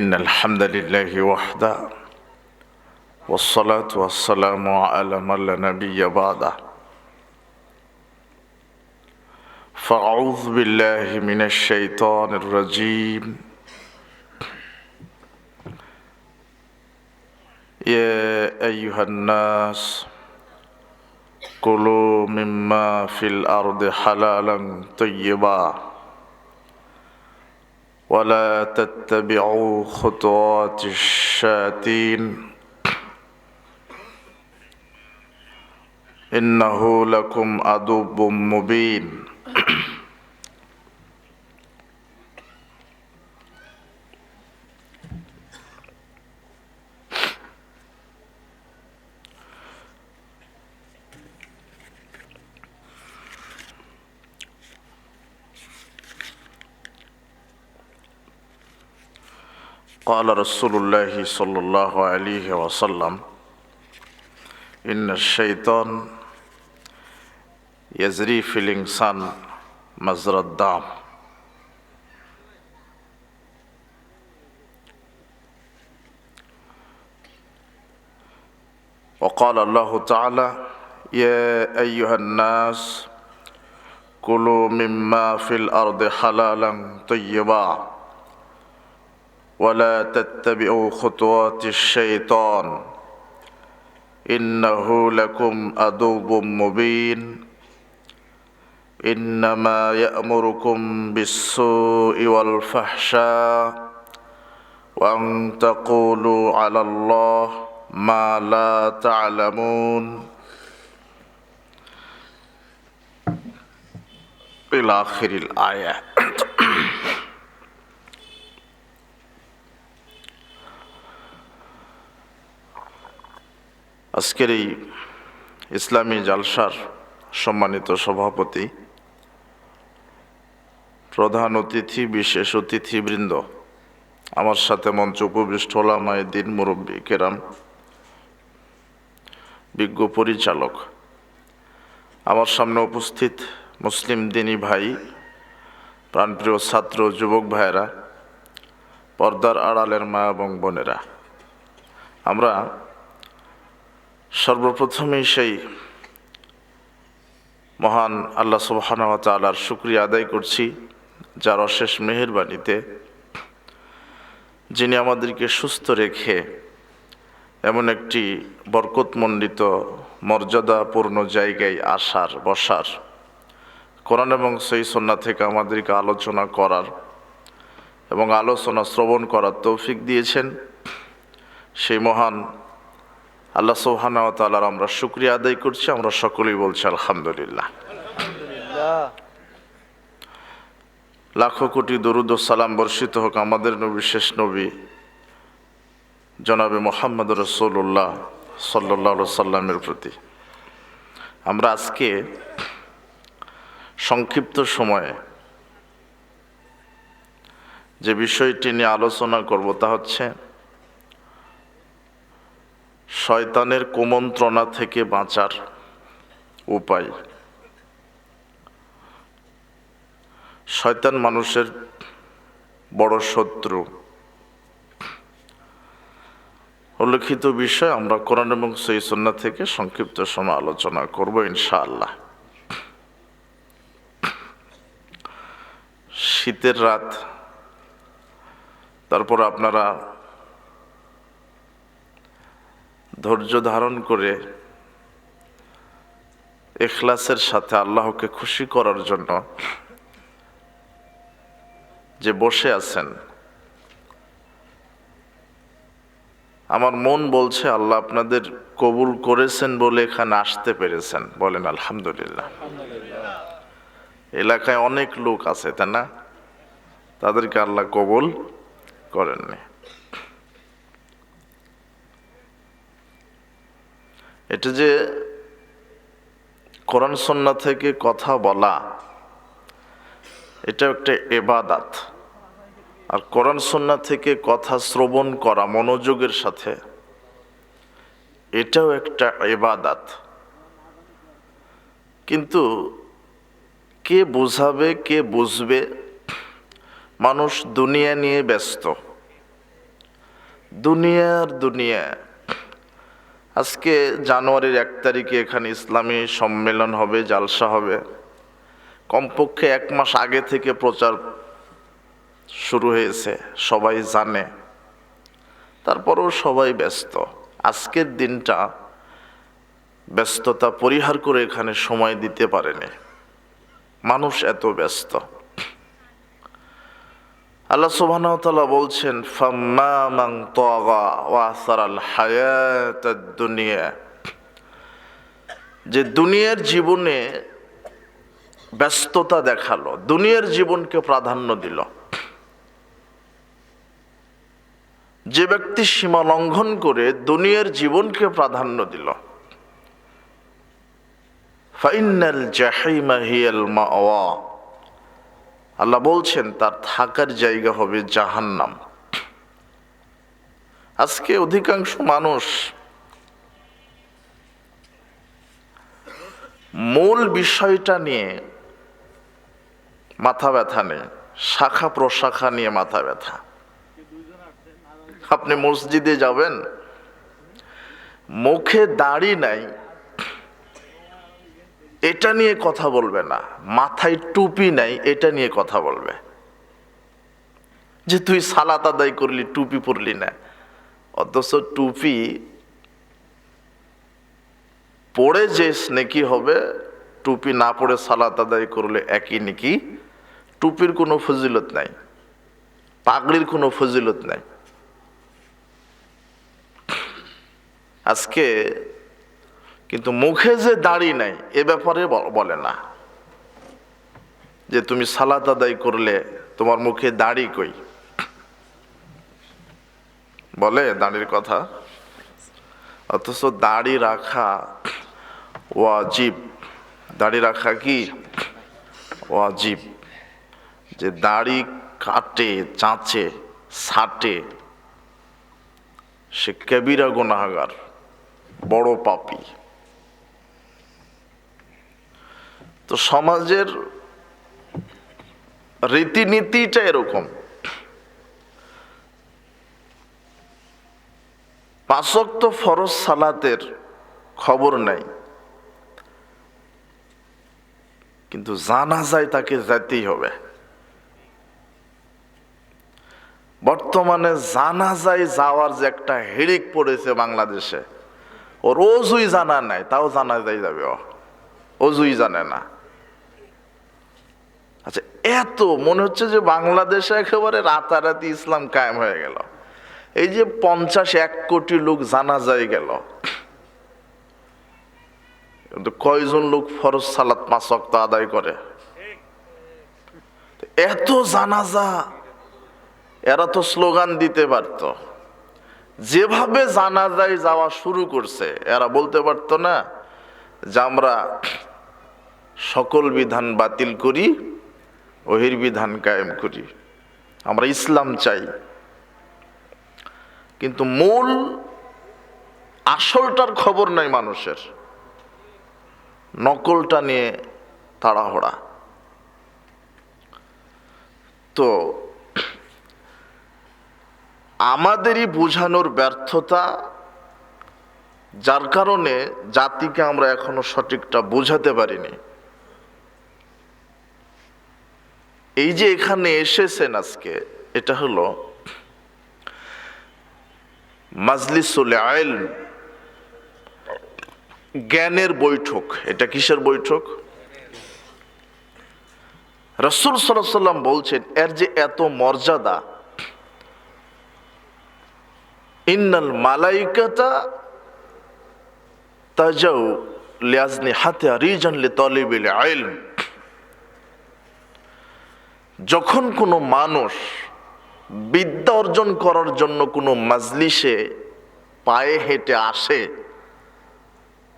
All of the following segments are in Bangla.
إن الحمد لله وحده والصلاة والسلام على من لا نبي بعده فأعوذ بالله من الشيطان الرجيم يا أيها الناس كلوا مما في الأرض حلالا طيبا ولا تتبعوا خطوات الشياطين إنه لكم عدو مبين قال رسول الله صلى الله عليه وسلم إن الشيطان يجري في الإنسان مجرى الدم وقال الله تعالى يا أيها الناس كلوا مما في الأرض حلالا طيبا ولا تتبعوا خطوات الشيطان إنه لكم عدو مبين إنما يأمركم بالسوء والفحشاء وأن تقولوا على الله ما لا تعلمون إلى آخر الآية আজকের এই ইসলামী জালসার সম্মানিত সভাপতি, প্রধান অতিথি, বিশেষ অতিথিবৃন্দ, আমার সাথে মঞ্চে উপবিষ্ট ওলামায়ে দ্বীন, মুরব্বী কেরাম, বিজ্ঞ পরিচালক, আমার সামনে উপস্থিত মুসলিম দিনী ভাই, প্রাণপ্রিয় ছাত্র যুবক ভাইয়েরা, পর্দার আড়ালের মা এবং বোনেরা, আমরা সর্বপ্রথমেই সেই মহান আল্লাহ সুবহানাহু ওয়া তাআলার শুকরিয়া আদায় করছি, যার অশেষ মেহেরবানিতে যিনি আমাদেরকে সুস্থ রেখে এমন একটি বরকতমণ্ডিত মর্যাদাপূর্ণ জায়গায় আসার, বসার, কোরআন এবং সহিহ সুন্নাহ থেকে আমাদেরকে আলোচনা করার এবং আলোচনা শ্রবণ করার তৌফিক দিয়েছেন। সেই মহান আল্লাহ সুবহানাহু ওয়া তাআলার আমরা শুকরিয়া আদায় করছি। আমরা সকলেই বলছি আলহামদুলিল্লাহ। লাখো কোটি দরুদ ও সালাম বর্ষিত হোক আমাদের নবী, শেষ নবী জনাবে মুহাম্মদ রাসূলুল্লাহ সাল্লাল্লাহু আলাইহি সাল্লামের প্রতি। আমরা আজকে সংক্ষিপ্ত সময়ে যে বিষয়টি নিয়ে আলোচনা করব তা হচ্ছে শয়তানের কুমন্ত্রণা থেকে বাঁচার উপায়। শয়তান মানুষের বড় শত্রু। উল্লেখিত বিষয় আমরা কোরআন এবং সহিহ সুন্নাহ থেকে সংক্ষিপ্ত সময় আলোচনা করব ইনশাআল্লাহ। শীতের রাত, তারপর আপনারা ধৈর্য ধারণ করে ইখলাসের সাথে আল্লাহকে খুশি করার জন্য যে বসে আছেন, আমার মন বলছে আল্লাহ আপনাদের কবুল করেছেন বলে এখানে আসতে পেরেছেন। বলেন আলহামদুলিল্লাহ। এলাকায় অনেক লোক আছে, তাই না? তাদেরকে আল্লাহ কবুল করেননি। এটা যে কোরআন সুন্নাহ থেকে কথা বলা, এটা একটা ইবাদত। আর কোরআন সুন্নাহ থেকে কথা শ্রবণ করা মনোযোগের সাথে, এটাও একটা ইবাদত। কিন্তু কে বোঝাবে, কে বুঝবে? মানুষ দুনিয়া নিয়ে ব্যস্ত। দুনিয়া। আজকে জানুয়ারির 1 তারিখে এখানে ইসলামী সম্মেলন হবে, জালসা হবে। কমপক্ষে 1 মাস আগে থেকে প্রচার শুরু হয়েছে, সবাই জানে। তারপরেও সবাই ব্যস্ত। আজকের দিনটা ব্যস্ততা পরিহার করে এখানে সময় দিতে পারেনি, মানুষ এত ব্যস্ত। আল্লাহ সুবহানাহু ওয়া তাআলা বলছেন, ফাম্মা মান তাগা ওয়া আসারাল হায়াতাদ দুনিয়া, যে দুনিয়ার জীবনে ব্যস্ততা দেখালো, দুনিয়ার জীবনকে প্রাধান্য দিল, যে ব্যক্তি সীমা লঙ্ঘন করে দুনিয়ার জীবনকে প্রাধান্য দিল, ফাইন্নাল জাহিমা হিয়াল মাওয়া, আল্লাহ বলছেন তার থাকার জায়গা হবে জাহান্নাম। আজকে অধিকাংশ মানুষ মূল বিষয়টা নিয়ে মাথা ব্যথা নেই, শাখা প্রশাখা নিয়ে মাথা ব্যথা। আপনি মসজিদে যাবেন, মুখে দাড়ি নাই এটা নিয়ে কথা বলবে না, মাথায় টুপি নাই এটা নিয়ে কথা বলবে, যে তুই সালাত আদায় করলি টুপি পরলি না। অথচ টুপি পড়ে যে নেকি হবে, টুপি না পড়ে সালাত আদায় করলে একই নেকি। টুপির কোনো ফজিলত নাই, পাগড়ির কোনো ফজিলত নাই। আজকে কিন্তু মুখে যে দাড়ি নাই এ ব্যাপারে বলে না, যে তুমি সালাত আদায় করলে তোমার মুখে দাড়ি কই, বলে দাড়ির কথা। অথচ দাড়ি রাখা ওয়াজিব, দাড়ি রাখা কি ওয়াজিব। যে দাড়ি কাটে, চাঁচে, ছাটে, সে কবিরা গুনাহগার, বড় পাপী। তো সমাজের রীতিনীতিটা এরকম। 5 ওয়াক্ত ফরজ সালাতের খবর নাই, কিন্তু জানাজায় তাকে যেতেই হবে। বর্তমানে জানাজায় যাওয়ার যে একটা হিড়িক পড়েছে বাংলাদেশে, ওর অজুই জানা নাই, তাও জানাজায় যাবে, অজুই জানে না। আচ্ছা, এত মনে হচ্ছে যে বাংলাদেশে একেবারে রাতারাতি ইসলাম কায়েম হয়ে গেল। এই যে 50-1 কোটি লোক জানাজায় গেল, কিন্তু কয়জন লোক ফরজ সালাত 5 ওয়াক্ত আদায় করে? এত জানাজা, এরা তো স্লোগান দিতে পারত। যেভাবে জানাজায় যাওয়া শুরু করছে, এরা বলতে পারতো না যে আমরা সকল বিধান বাতিল করি, ওহির বিধান কায়েম করি, আমরা ইসলাম চাই। কিন্তু মূল আসলটার খবর নাই মানুষের, নকলটা নিয়ে তাড়াহুড়া। তো আমাদেরই বোঝানোর ব্যর্থতা, যার কারণে জাতিকে আমরা এখনো সঠিকটা বোঝাতে পারিনি। এই যে এখানে এসেছেন আজকে, এটা হলো মাজলিসুল ইলম, জ্ঞানের বৈঠক। এটা কিসের বৈঠক? রাসূল সাল্লাল্লাহু আলাইহি ওয়াসাল্লাম বলছেন এর যে এত মর্যাদা, ইন্নাল মালাইকাতা তাজাউ লিআজনিহাতি রিজান লিতালিবিল ইলম। যখন কোনো মানুষ বিদ্যা অর্জন করার জন্য কোনো মাজলিসে পায়ে হেঁটে আসে,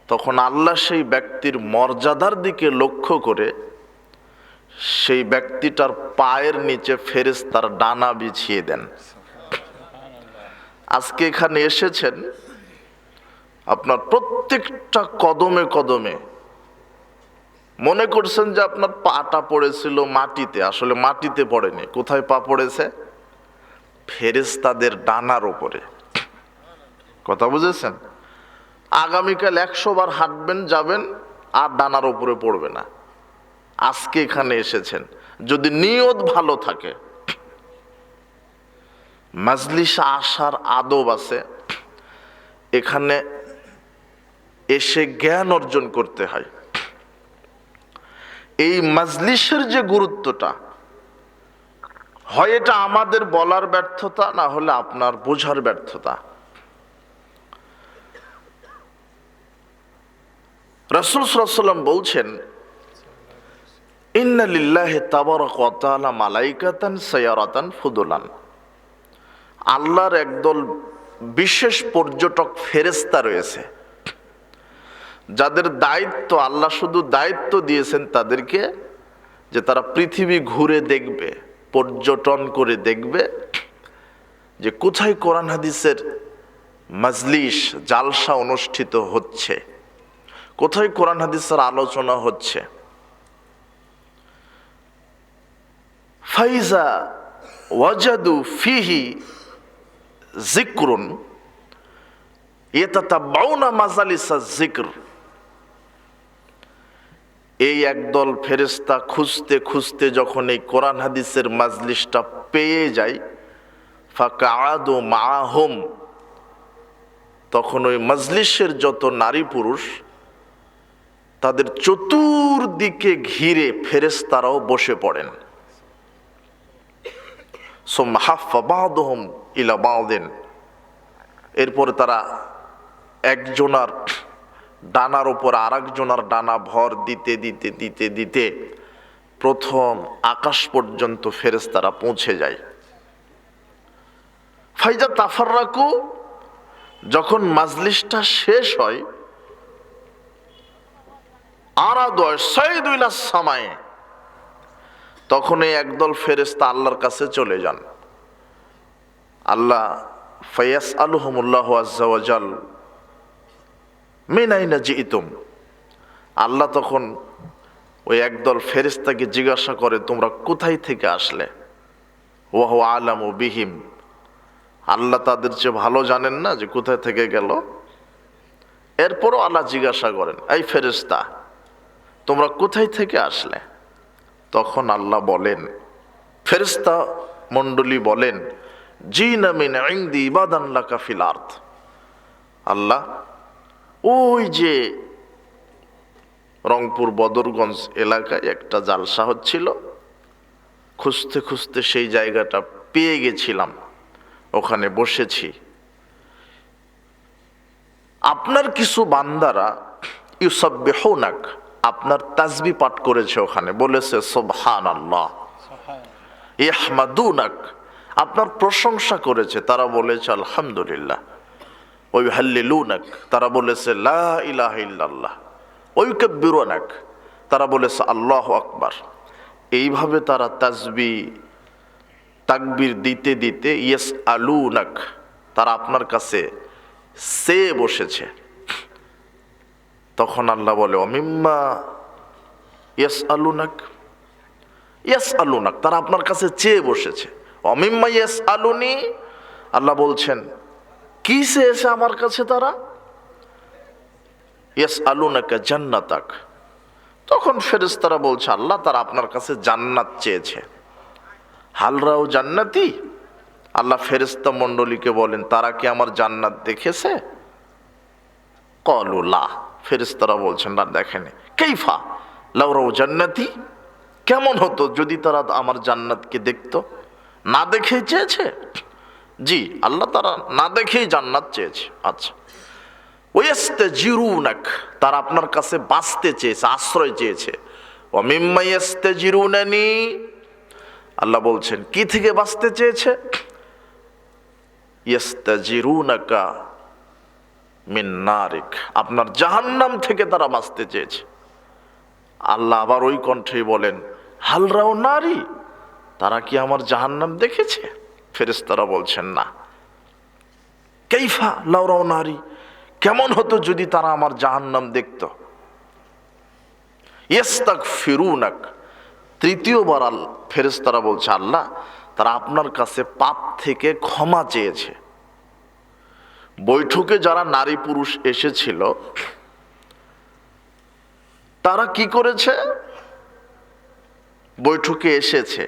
তখন আল্লাহ সেই ব্যক্তির মর্যাদার দিকে লক্ষ্য করে সেই ব্যক্তিটার পায়ের নিচে ফেরেশতার ডানা বিছিয়ে দেন। আজকে এখানে এসেছেন, আপনার প্রত্যেকটা কদমে কদমে মনে করছেন যে আপনার পাটা পড়েছিল মাটিতে, আসলে মাটিতে পড়েনি। কোথায় পা পড়েছে? ফেরেশতাদের ডানার উপরে। কথা বুঝেছেন? আগামীকাল 100 বার হাঁটবেন, যাবেন, আর ডানার উপরে পড়বে না। আজকে এখানে এসেছেন, যদি নিয়ত ভালো থাকে। মাজলিসে আসার আদব আছে, এখানে এসে জ্ঞান অর্জন করতে হয়। এই মাজলিসের যে গুরুত্বটা, হয় এটা আমাদের বলার ব্যর্থতা, না হলে আপনার বোঝার ব্যর্থতা। রাসূল সাল্লাল্লাহু আলাইহি ওয়াসাল্লাম বলছেন, ইন্না লিল্লাহি তাবারাকা ওয়া তাআলা মালাইকাতান সায়ারাতান ফুদুলান। আল্লাহর একদল বিশেষ পর্যটক ফেরেশতা রয়েছে, যাদের দায়িত্ব, আল্লাহ শুধু দায়িত্ব দিয়েছেন তাদেরকে, যে তারা পৃথিবী ঘুরে দেখবে, পর্যটন করে দেখবে যে কোথায় কোরআন হাদিসের মাজলিস, জালসা অনুষ্ঠিত হচ্ছে, কোথায় কোরআন হাদিসের আলোচনা হচ্ছে। ফাইজা ওয়াজাদু ফিহি যিকরুন ইয়াতাতাবাউনা মাজালিসা যিকর। এই একদল ফেরেশতা খুঁজতে খুঁজতে যখন এই কোরআন হাদিসের মাজলিসটা পেয়ে যায়, ফাকাআদু মাআহুম, তখন ওই মাজলিসের যত নারী পুরুষ, তাদের চতুর্দিকে ঘিরে ফেরেশতারাও বসে পড়েন। সুম্মা হাফফা বা'দুহুম ইলা বা'দিন, এরপরে তারা একজনার ডানার উপর আরেকজনার ডানা ভর দিতে দিতে দিতে দিতে প্রথম আকাশ পর্যন্ত ফেরেশতারা পৌঁছে যায়। ফাইজা তাফাররাকু, যখন মাজলিসটা শেষ হয়, আরাদু সাইদু ইলাস সামায়ে, তখন এই একদল ফেরেশতা আল্লাহর কাছে চলে যান। আল্লাহ ফায়াসআলুহুমুল্লাহু আযজা ওয়া জাল মিন আইনা জিইতুম, আল্লাহ তখন ওই একদল ফেরেশতাকে জিজ্ঞাসা করে, তোমরা কোথায় থেকে আসলে? ওয়া হুয়া আলামু বিহিম, আল্লাহ তাদের চেয়ে ভালো জানেন না যে কোথায় থেকে গেল। এরপরও আল্লাহ জিজ্ঞাসা করেন, এই ফেরেশতা, তোমরা কোথায় থেকে আসলে? তখন আল্লাহ বলেন, ফেরেশতা মণ্ডলী বলেন, জিনা মিন ইনদি ইবাদান লাকা ফিল আরদ। আল্লাহ, ওই যে রংপুর বদরগঞ্জ এলাকায় একটা জালসা হচ্ছিল, খুঁজতে খুঁজতে সেই জায়গাটা পেয়ে গেছিলাম, ওখানে বসেছি। আপনার কিছু বান্দারা ইউসাব্বিহুনাক, আপনার তাসবিহ পাঠ করেছে, ওখানে বলেছে সুবহানাল্লাহ। ইহমাদুনাক, আপনার প্রশংসা করেছে, তারা বলেছে আলহামদুলিল্লাহ। ওই হাল্লিলুনাক, তারা বলেছে লা ইলাহা ইল্লাল্লাহ। ওই কাব্বিরুনাক, তারা বলেছে আল্লাহু আকবার। এইভাবে তারা তাসবিহ তাকবীর দিতে দিতে ইয়াসআলুনাক, তারা আপনার কাছে চেয়ে বসেছে। তখন আল্লাহ বলে, অমিম্মা ইয়াসআলুনাক, ইয়াসআলুনাক, তারা আপনার কাছে চেয়ে বসেছে। অমিম্মা ইয়াসআলুনি, আল্লাহ বলছেন কি চেয়েছে আমার কাছে তারা? ইয়াসআলুনাকা জান্নাতাক, তখন ফেরেশতারা বলছে, আল্লাহ, তারা আপনার কাছে জান্নাত চেয়েছে। হালরাও জান্নাতি, আল্লাহ ফেরেশতা মণ্ডলীকে বলেন, তারা কি আমার জান্নাত দেখেছে? ক্বালু লা, ফেরেশতারা বলছেন না, দেখেনি। কাইফা লাউ রাও জান্নাতি, কেমন হতো যদি তারা আমার জান্নাতকে দেখতো? না দেখেই চেয়েছে? জি আল্লাহ, তারা না দেখেই জান্নাত চেয়েছে। আচ্ছা, ওয়াস্তাজিরুনাক, তারা আপনার কাছে বাঁচতে চেয়েছে, আশ্রয় চেয়েছে। ওয়া মিম্মা ইয়াস্তাজিরুনানি, আল্লাহ বলছেন কি থেকে বাঁচতে চেয়েছে? ইয়াস্তাজিরুনাকা মিন নারিক, আপনার জাহান্নাম থেকে তারা বাঁচতে চেয়েছে। আল্লাহ আবার ওই কণ্ঠেই বলেন, হালরাও নারী, তারা কি আমার জাহান্নাম দেখেছে? ফেরেশতারা বলছেন না। কাইফা লাউ রাও নারী, কেমন হতো যদি তারা আমার জাহান্নাম দেখত? ইস্তাগফিরুনাক, তৃতীয়বার ফেরেশতারা বলছে, আল্লাহ, তারা আপনার কাছে পাপ থেকে ক্ষমা চেয়েছে। বৈঠকে যারা নারী পুরুষ এসেছিল তারা কি করেছে? বৈঠকে এসেছে,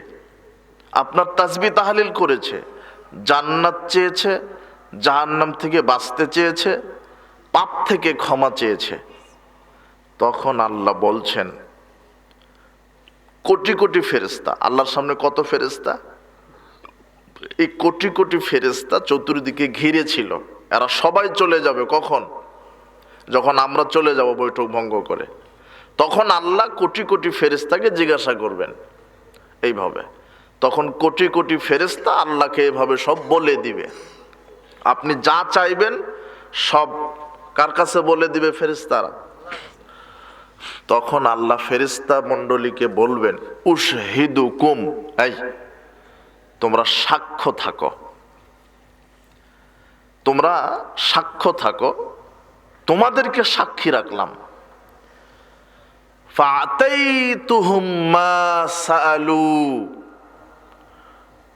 আপনার তাসবিহ তাহলিল করেছে, জান্নাত চেয়েছে, জাহান্নাম থেকে বাঁচতে চেয়েছে, পাপ থেকে ক্ষমা চেয়েছে। তখন আল্লাহ বলছেন, কোটি কোটি ফেরেশতা, আল্লাহর সামনে কত ফেরেশতা? এই কোটি কোটি ফেরেশতা চতুর্দিকে ঘিরে ছিল। এরা সবাই চলে যাবে কখন? যখন আমরা চলে যাব বৈঠক ভঙ্গ করে। তখন আল্লাহ কোটি কোটি ফেরেশতাকে জিজ্ঞাসা করবেন এইভাবে। তখন কোটি কোটি ফেরেশতা আল্লাহকে এভাবে সব বলে দিবে, আপনি যা চাইবেন সব কার কাছে বলে দিবে? ফেরেশতারা। তখন আল্লাহ ফেরেশতা মণ্ডলীকে বলবেন, উশহিদুকুম, এই তোমরা সাক্ষ্য থাকো, তোমরা সাক্ষ্য থাকো, তোমাদেরকে সাক্ষী রাখলাম। ফাআতাইতুহুম মা সাআলু,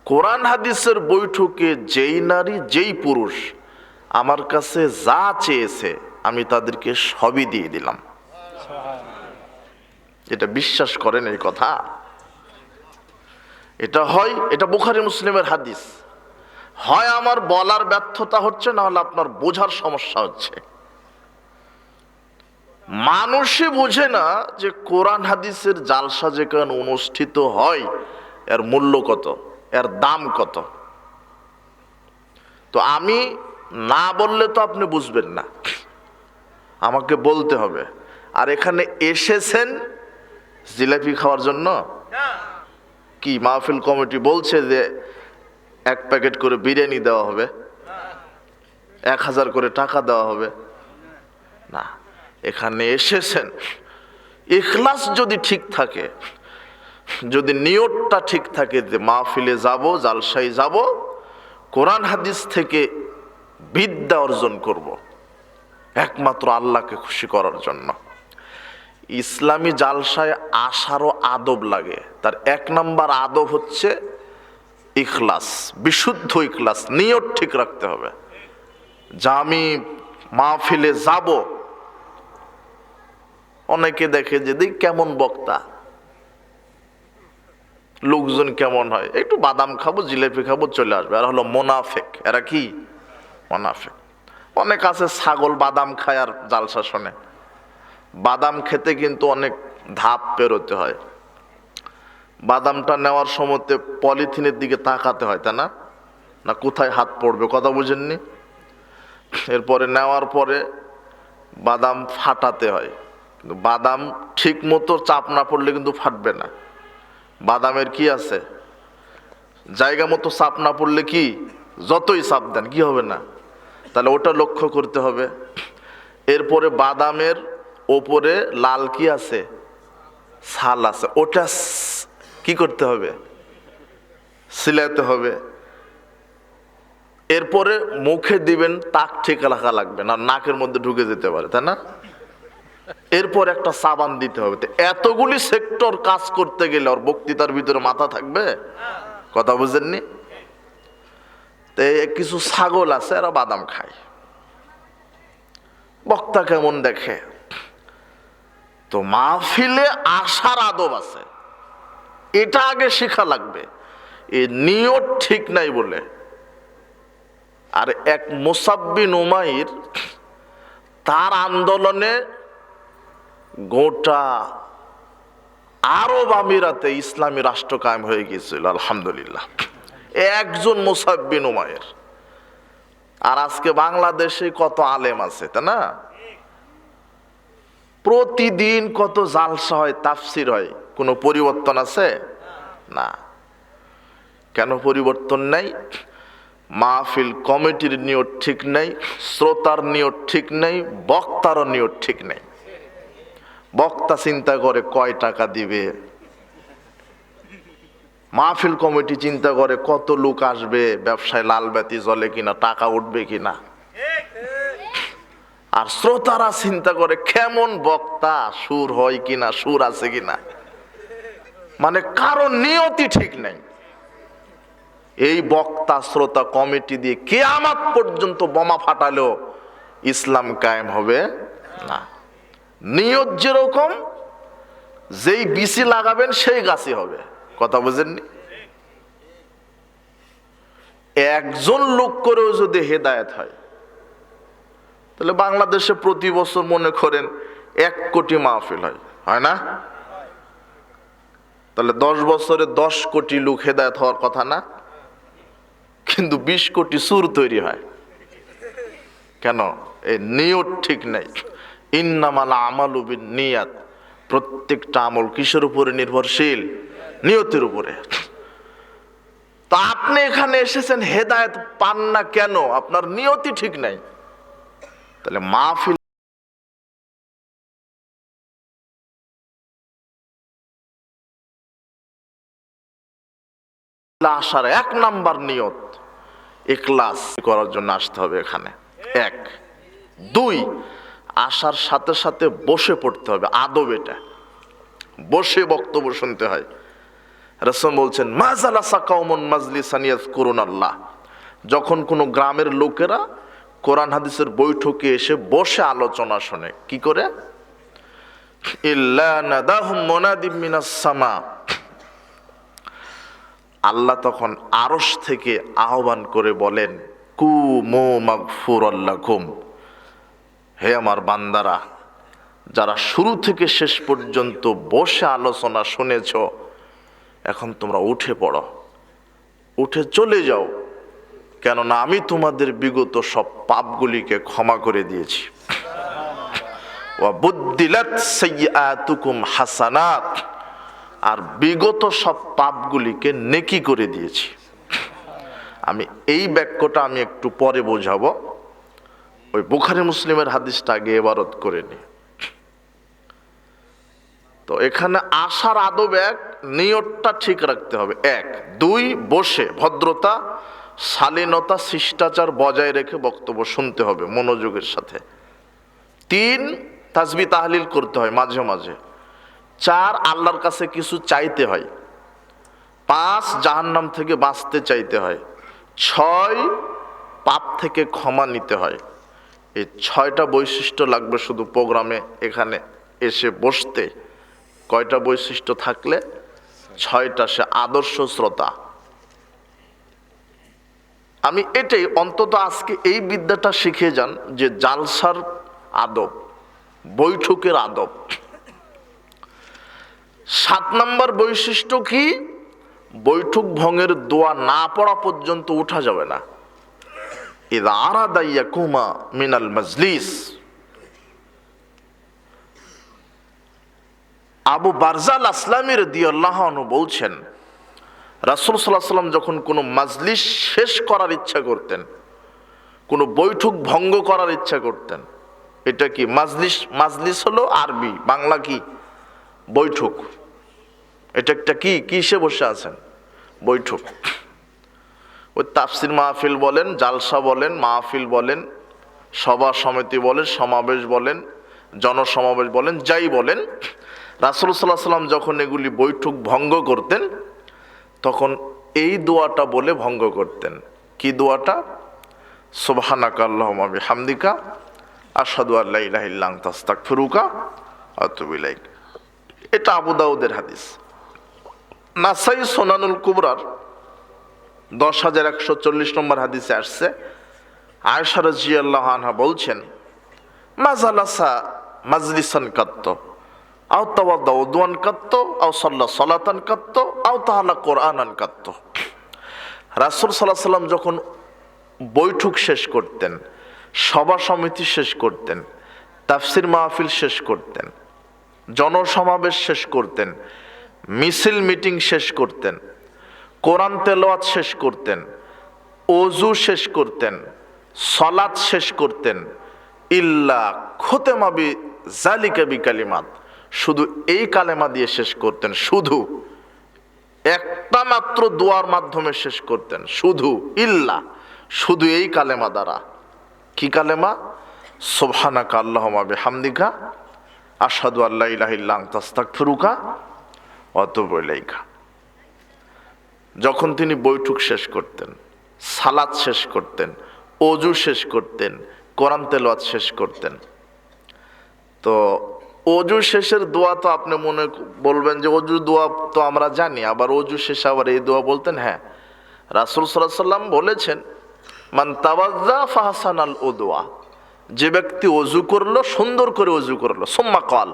কোরআন হাদিসের বৈঠকে যেই নারী যেই পুরুষ আমার কাছে যা চেয়েছে আমি তাদেরকে সবই দিয়ে দিলাম। এটা বিশ্বাস করেন এই কথা? এটা হয়, এটা বুখারী মুসলিমের হাদিস। হয় আমার বলার ব্যর্থতা হচ্ছে, না হলে আপনার বোঝার সমস্যা হচ্ছে। মানুষই বুঝে না যে কোরআন হাদিসের জালসা যেখানে অনুষ্ঠিত হয় এর মূল্য কত, এর দাম কত। তো আমি না বললে তো আপনি বুঝবেন না, আমাকে বলতে হবে। আর এখানে এসেছেন জিলাপি খাওয়ার জন্য? কি মাহফিল কমিটি বলছে যে 1 প্যাকেট করে বিরিয়ানি দেওয়া হবে, 1000 করে টাকা দেওয়া হবে? না, এখানে এসেছেন ইখলাস যদি ঠিক থাকে, যদি নিয়তটা ঠিক থাকে যে মাহফিলে যাব, জালসায় যাব, কোরআন হাদিস থেকে বিদ্যা অর্জন করব একমাত্র আল্লাহকে খুশি করার জন্য। ইসলামী জালসায় আসারও আদব লাগে। তার 1 নাম্বার আদব হচ্ছে ইখলাস, বিশুদ্ধ ইখলাস, নিয়ত ঠিক রাখতে হবে যা আমি মাহফিলে যাব। অনেকে দেখে যে দেখ কেমন বক্তা, লোকজন কেমন হয়, একটু বাদাম খাবো, জিলেপি খাবো, চলে আসবে। আর হলো মোনাফেক। এরা কি? মোনাফেক। অনেক আছে ছাগল বাদাম খায় আর জালসা শোনে। বাদাম খেতে কিন্তু অনেক ধাপ পেরোতে হয়। বাদামটা নেওয়ার সময়তে পলিথিনের দিকে তাকাতে হয়, তাই না? না কোথায় হাত পড়বে, কথা বুঝেননি? এরপরে নেওয়ার পরে বাদাম ফাটাতে হয়, কিন্তু বাদাম ঠিক মতো চাপ না পড়লে কিন্তু ফাটবে না। বাদামের কি আছে, জায়গা মতো চাপ না পড়লে কি, যতই চাপ দেন কি হবে না। তাহলে ওটা লক্ষ্য করতে হবে। এরপরে বাদামের ওপরে লাল কি আছে, ছাল আছে, ওটা কি করতে হবে, সিলাইতে হবে। এরপরে মুখে দিবেন, তাক ঠিক রাখা লাগবে না, নাকের মধ্যে ঢুকে যেতে পারে, তাই না? এরপর একটা সাবান দিতে হবে। এতগুলি সেক্টর কাজ করতে গেলে ওর বক্তৃতার ভিতরে মাথা থাকবে, কথা বুঝেননি? তো কিছু ছাগল আছে এরা বাদাম খায়, বক্তা কেমন দেখে। তো মাহফিলে আসার আদব আছে, এটা আগে শেখা লাগবে। এই নিয়ত ঠিক নাই বলে। আর এক মুসাব বিন উমাইর, তার আন্দোলনে গোটা আরব আমিরাতে ইসলামী রাষ্ট্র কায়েম হয়ে গিয়েছিল, আলহামদুলিল্লাহ। একজন মুসাব বিন উমাইর। আর আজকে বাংলাদেশে কত আলেম আছে, তাই না? প্রতিদিন কত জালসা হয়, তাফসির হয়, কোনো পরিবর্তন আছে? না। কেন পরিবর্তন নাই? মাহফিল কমিটির নিয়ত ঠিক নেই, শ্রোতার নিয়ত ঠিক নেই, বক্তারও নিয়ত ঠিক নেই। বক্তা চিন্তা করে কয় টাকা দিবে, মাহফিল কমিটি চিন্তা করে কত লোক আসবে, ব্যবসায় লাল বাতি জ্বলে কিনা, টাকা উঠবে কিনা। আর শ্রোতারা চিন্তা করে কেমন বক্তা, সুর হয় কিনা, সুর আছে কিনা। মানে কারো নিয়তি ঠিক নেই। এই বক্তা শ্রোতা কমিটি দিয়ে কিয়ামত পর্যন্ত বোমা ফাটালেও ইসলাম কায়েম হবে না। নিয়ত যেরকম, যেই বিচি লাগাবেন সেই গাছই হবে। কথা বুঝেননি? একজন লোক করেও যদি হেদায়েত হয়, তাহলে বাংলাদেশে প্রতি বছর মনে করেন 1 কোটি মাহফিল হয় না? তাহলে 10 বছরে 10 কোটি লোক হেদায়েত হওয়ার কথা না? কিন্তু 20 কোটি সুর তৈরি হয় কেন? এই নিয়ত ঠিক নাই। ইন্নামাল আমালু বিন্নিয়াত, প্রত্যেকটা আমল কিসের উপরে নির্ভরশীল? নিয়তের উপরে। তা আপনি এখানে এসেছেন, হেদায়েত পান না কেন? আপনার নিয়তই ঠিক নাই। তাহলে মাহফিল আসার 1 নাম্বার নিয়ত ইখলাস করার জন্য আসতে হবে এখানে। 1 2 আসার সাথে সাথে বসে পড়তে হবে। আদব এটা, বসে বক্তব্য শুনতে হয়। রাসূল বলছেন মাজালাসা কাউমুন মাজলিসান ইয়াযকুরুনাল্লাহ, যখন কোনো গ্রামের লোকেরা কোরআন হাদিসের বৈঠকে এসে বসে আলোচনা শোনে, কি করে? ইল্লা নাদাহুম মুনাদিম মিনাস সামা, আল্লাহ তখন আরশ থেকে আহ্বান করে বলেন কুমু মাগফুরাল লাকুম, হে আমার বান্দারা, যারা শুরু থেকে শেষ পর্যন্ত বসে আলোচনা শুনেছ, এখন তোমরা উঠে পড়ো, উঠে চলে যাও, কেননা আমি তোমাদের বিগত সব পাপগুলিকে ক্ষমা করে দিয়েছি। ওয়া বুদ্দিলাত সাইয়্যাতুকুম হাসানাত, আর বিগত সব পাপগুলিকে নেকি করে দিয়েছি। আমি এই বাক্যটা আমি একটু পরে বোঝাবো, ওই বুখারী মুসলিমের হাদিসটা আগে ইবারত করে নি। তো এখানে আসার আদব 1, নিয়তটা ঠিক রাখতে হবে 1 2 বসে ভদ্রতা, শালীনতা, শিষ্টাচার বজায় রেখে বক্তব্য শুনতে হবে মনোযোগের সাথে। 3 তাসবিহ তাহলিল করতে হয় মাঝে মাঝে। 4 আল্লাহর কাছে কিছু চাইতে হয়। 5 জাহান্নাম থেকে বাঁচতে চাইতে হয়। 6 পাপ থেকে ক্ষমা নিতে হয়। এই 6টা বৈশিষ্ট্য লাগবে শুধু প্রোগ্রামে এখানে এসে বসতে। কয়টা বৈশিষ্ট্য থাকলে? 6টা। সে আদর্শ শ্রোতা। আমি এটাই অন্তত আজকে এই বিদ্যাটা শিখে যান যে জালসার আদব, বৈঠকের আদব। 7 নম্বর বৈশিষ্ট্য কি? বৈঠক ভঙ্গের দোয়া না পড়া পর্যন্ত উঠা যাবে না। ইযা আরাদা ইয়াকুমা মিনাল মাজলিস, আবু বারজাল আসলামী রাদিয়াল্লাহু আনহু বলছেন, রাসূল সাল্লাল্লাহু আলাইহি ওয়াসাল্লাম যখন কোনো মাজলিস শেষ করার ইচ্ছা করতেন, কোনো বৈঠক ভঙ্গ করার ইচ্ছা করতেন, এটা কি মাজলিস? মাজলিস হলো আরবি, বাংলা কি? বৈঠক। এটা একটা কি? কিসে বসে আছেন? বৈঠক। ওই তাফসির মাহফিল বলেন, জালসা বলেন, মাহফিল বলেন, সভা সমিতি বলেন, সমাবেশ বলেন, জনসমাবেশ বলেন, যাই বলেন, রাসূল সাল্লাল্লাহু আলাইহি ওয়াসাল্লাম যখন এগুলি বৈঠক ভঙ্গ করতেন তখন এই দোয়াটা বলে ভঙ্গ করতেন। কি দোয়াটা? সুবহানাকা আল্লাহুম্মা বিহামদিকা আশহাদু আল্লা ইলাহা ইল্লা আনতা আস্তাগফিরুকা ওয়া আতুবু ইলাইক। এটা আবু দাউদের হাদিস। নাসাই সুনানুল কুবরার 10140 নম্বর হাদিসে আসছে, আয়েশা রাদিয়াল্লাহু আনহা বলছেন, মাজালাসা মাজলিসান কাত্ত আও তাওয়াদ্দা উদওয়ান কাত্ত আও সাল্লা সালাতান কাত্ত আও তাআলা কোরআনান কাত্ত। রাসূল সাল্লাল্লাহু আলাইহি ওয়াসাল্লাম যখন বৈঠক শেষ করতেন, সভা সমিতি শেষ করতেন, তাফসির মাহফিল শেষ করতেন, জনসমাবেশ শেষ করতেন, মিছিল মিটিং শেষ করতেন, কোরআন তেলাওয়াত শেষ করতেন, ওযু শেষ করতেন, সালাত শেষ করতেন, ইল্লা খুতেমা বি যালিকা বিকালিমাত, শুধু এই কালেমা দিয়ে শেষ করতেন। শুধু একটা মাত্র দোয়ার মাধ্যমে শেষ করতেন, শুধু ইল্লা, শুধু এই কালেমা দ্বারা। কি কালেমা? সুবহানাকা আল্লাহুম্মা বিহামদিকা আশহাদু আল্লা ইলাহা ইল্লা আনতা আস্তাগফিরুকা ওয়া আতুবু ইলাইকা। যখন তিনি বৈঠক শেষ করতেন, সালাত শেষ করতেন, অজু শেষ করতেন, কোরআন তেলাওয়াত শেষ করতেন, তো অজু শেষের দোয়া তো আপনি মনে বলবেন যে অজু দোয়া তো আমরা জানি, আবার অজু শেষে আবার এই দোয়া বলতেন। হ্যাঁ, রাসূল সাল্লাল্লাহু আলাইহি ওয়াসাল্লাম বলেছেন, মান তাওয়াজ্জা ফাহসানাল উদওয়া, যে ব্যক্তি অজু করলো, সুন্দর করে অজু করলো, সুম্মা ক্বাল,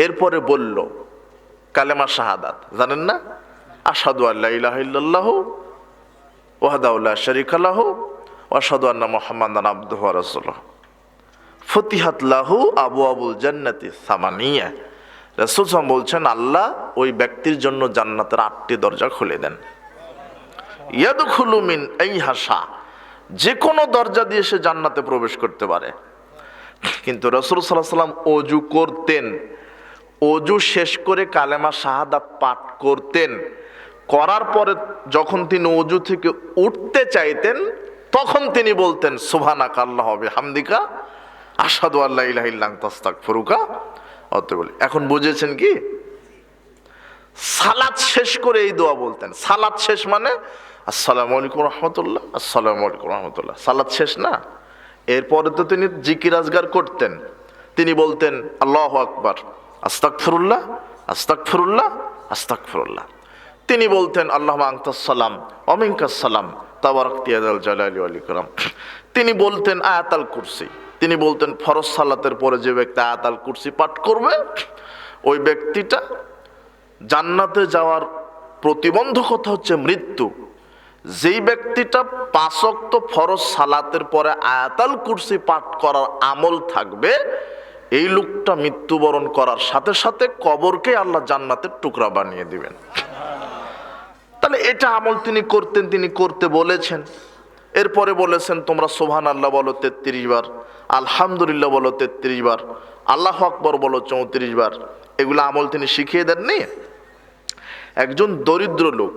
এরপরে বলল কালেমা শাহাদাত, জানেন না, আশহাদু আল্লা ইলাহা ইল্লাল্লাহু ওয়াহদাহু লা শারীকা লাহু ওয়া আশহাদু আন্না মুহাম্মাদান আবদুহু ওয়া রাসূলুহু, ফতিহাত লাহু আবওয়াবুল জান্নাতি সামানিয়া। রাসূল সাল্লাল্লাহু বলছেন, আল্লাহ ওই ব্যক্তির জন্য জান্নাতের 8টি দরজা খুলে দেন। ইয়াদখুলু মিন আইহা শা, যে কোনো দরজা দিয়ে সে জান্নাতে প্রবেশ করতে পারে। কিন্তু রাসূল সাল্লাল্লাহু আলাইহি ওয়াসাল্লাম অজু করতেন, অজু শেষ করে কালেমা শাহাদাত পাঠ করতেন, করার পরে যখন তিনি অজু থেকে উঠতে চাইতেন তখন তিনি বলতেন সুবহানাকা আল্লাহু ওয়া বিহামদিকা আশহাদু আল্লা ইলাহা ইল্লা আনতা আস্তাগফিরুকা ওয়া আতুবু ইলাইক। এখন বুঝেছেন কি? সালাত শেষ করে এই দোয়া বলতেন। সালাত শেষ মানে আসসালামু আলাইকুম রাহমাতুল্লাহ, আসসালামু আলাইকুম রাহমাতুল্লাহ, সালাত শেষ না। এরপরে তো তিনি জিকির আজগার করতেন, তিনি বলতেন আল্লাহু আকবার, আস্তাগফিরুল্লাহ, আস্তাগফিরুল্লাহ, আস্তাগফিরুল্লাহ। তিনি বলতেন আল্লাহুম্মা আনতাস সালাম ওয়া মিনকাস সালাম তাবারাকতা ইয়া যাল জালালি ওয়াল ইকরাম। তিনি বলতেন আয়াতুল কুরসি। তিনি বলতেন ফরজ সালাতের পরে যে ব্যক্তি আয়াতুল কুরসি পাঠ করবে ওই ব্যক্তিটা জান্নাতে যাওয়ার প্রতিবন্ধকতা হচ্ছে মৃত্যু। যেই ব্যক্তিটা 5 ওয়াক্ত ফরজ সালাতের পরে আয়াতুল কুরসি পাঠ করার আমল থাকবে, এই লোকটা মৃত্যুবরণ করার সাথে সাথে কবরকে আল্লাহ জান্নাতের টুকরা বানিয়ে দিবেন। তাহলে এটা আমল তিনি করতেন, তিনি করতে বলেছেন। এরপরে বলেছেন তোমরা সুবহানাল্লাহ বলো 33 বার, আলহামদুলিল্লাহ বলো 33 বার, আল্লাহু আকবার বলো 34 বার। এগুলো আমল তিনি শিখিয়ে দেননি। একজন দরিদ্র লোক,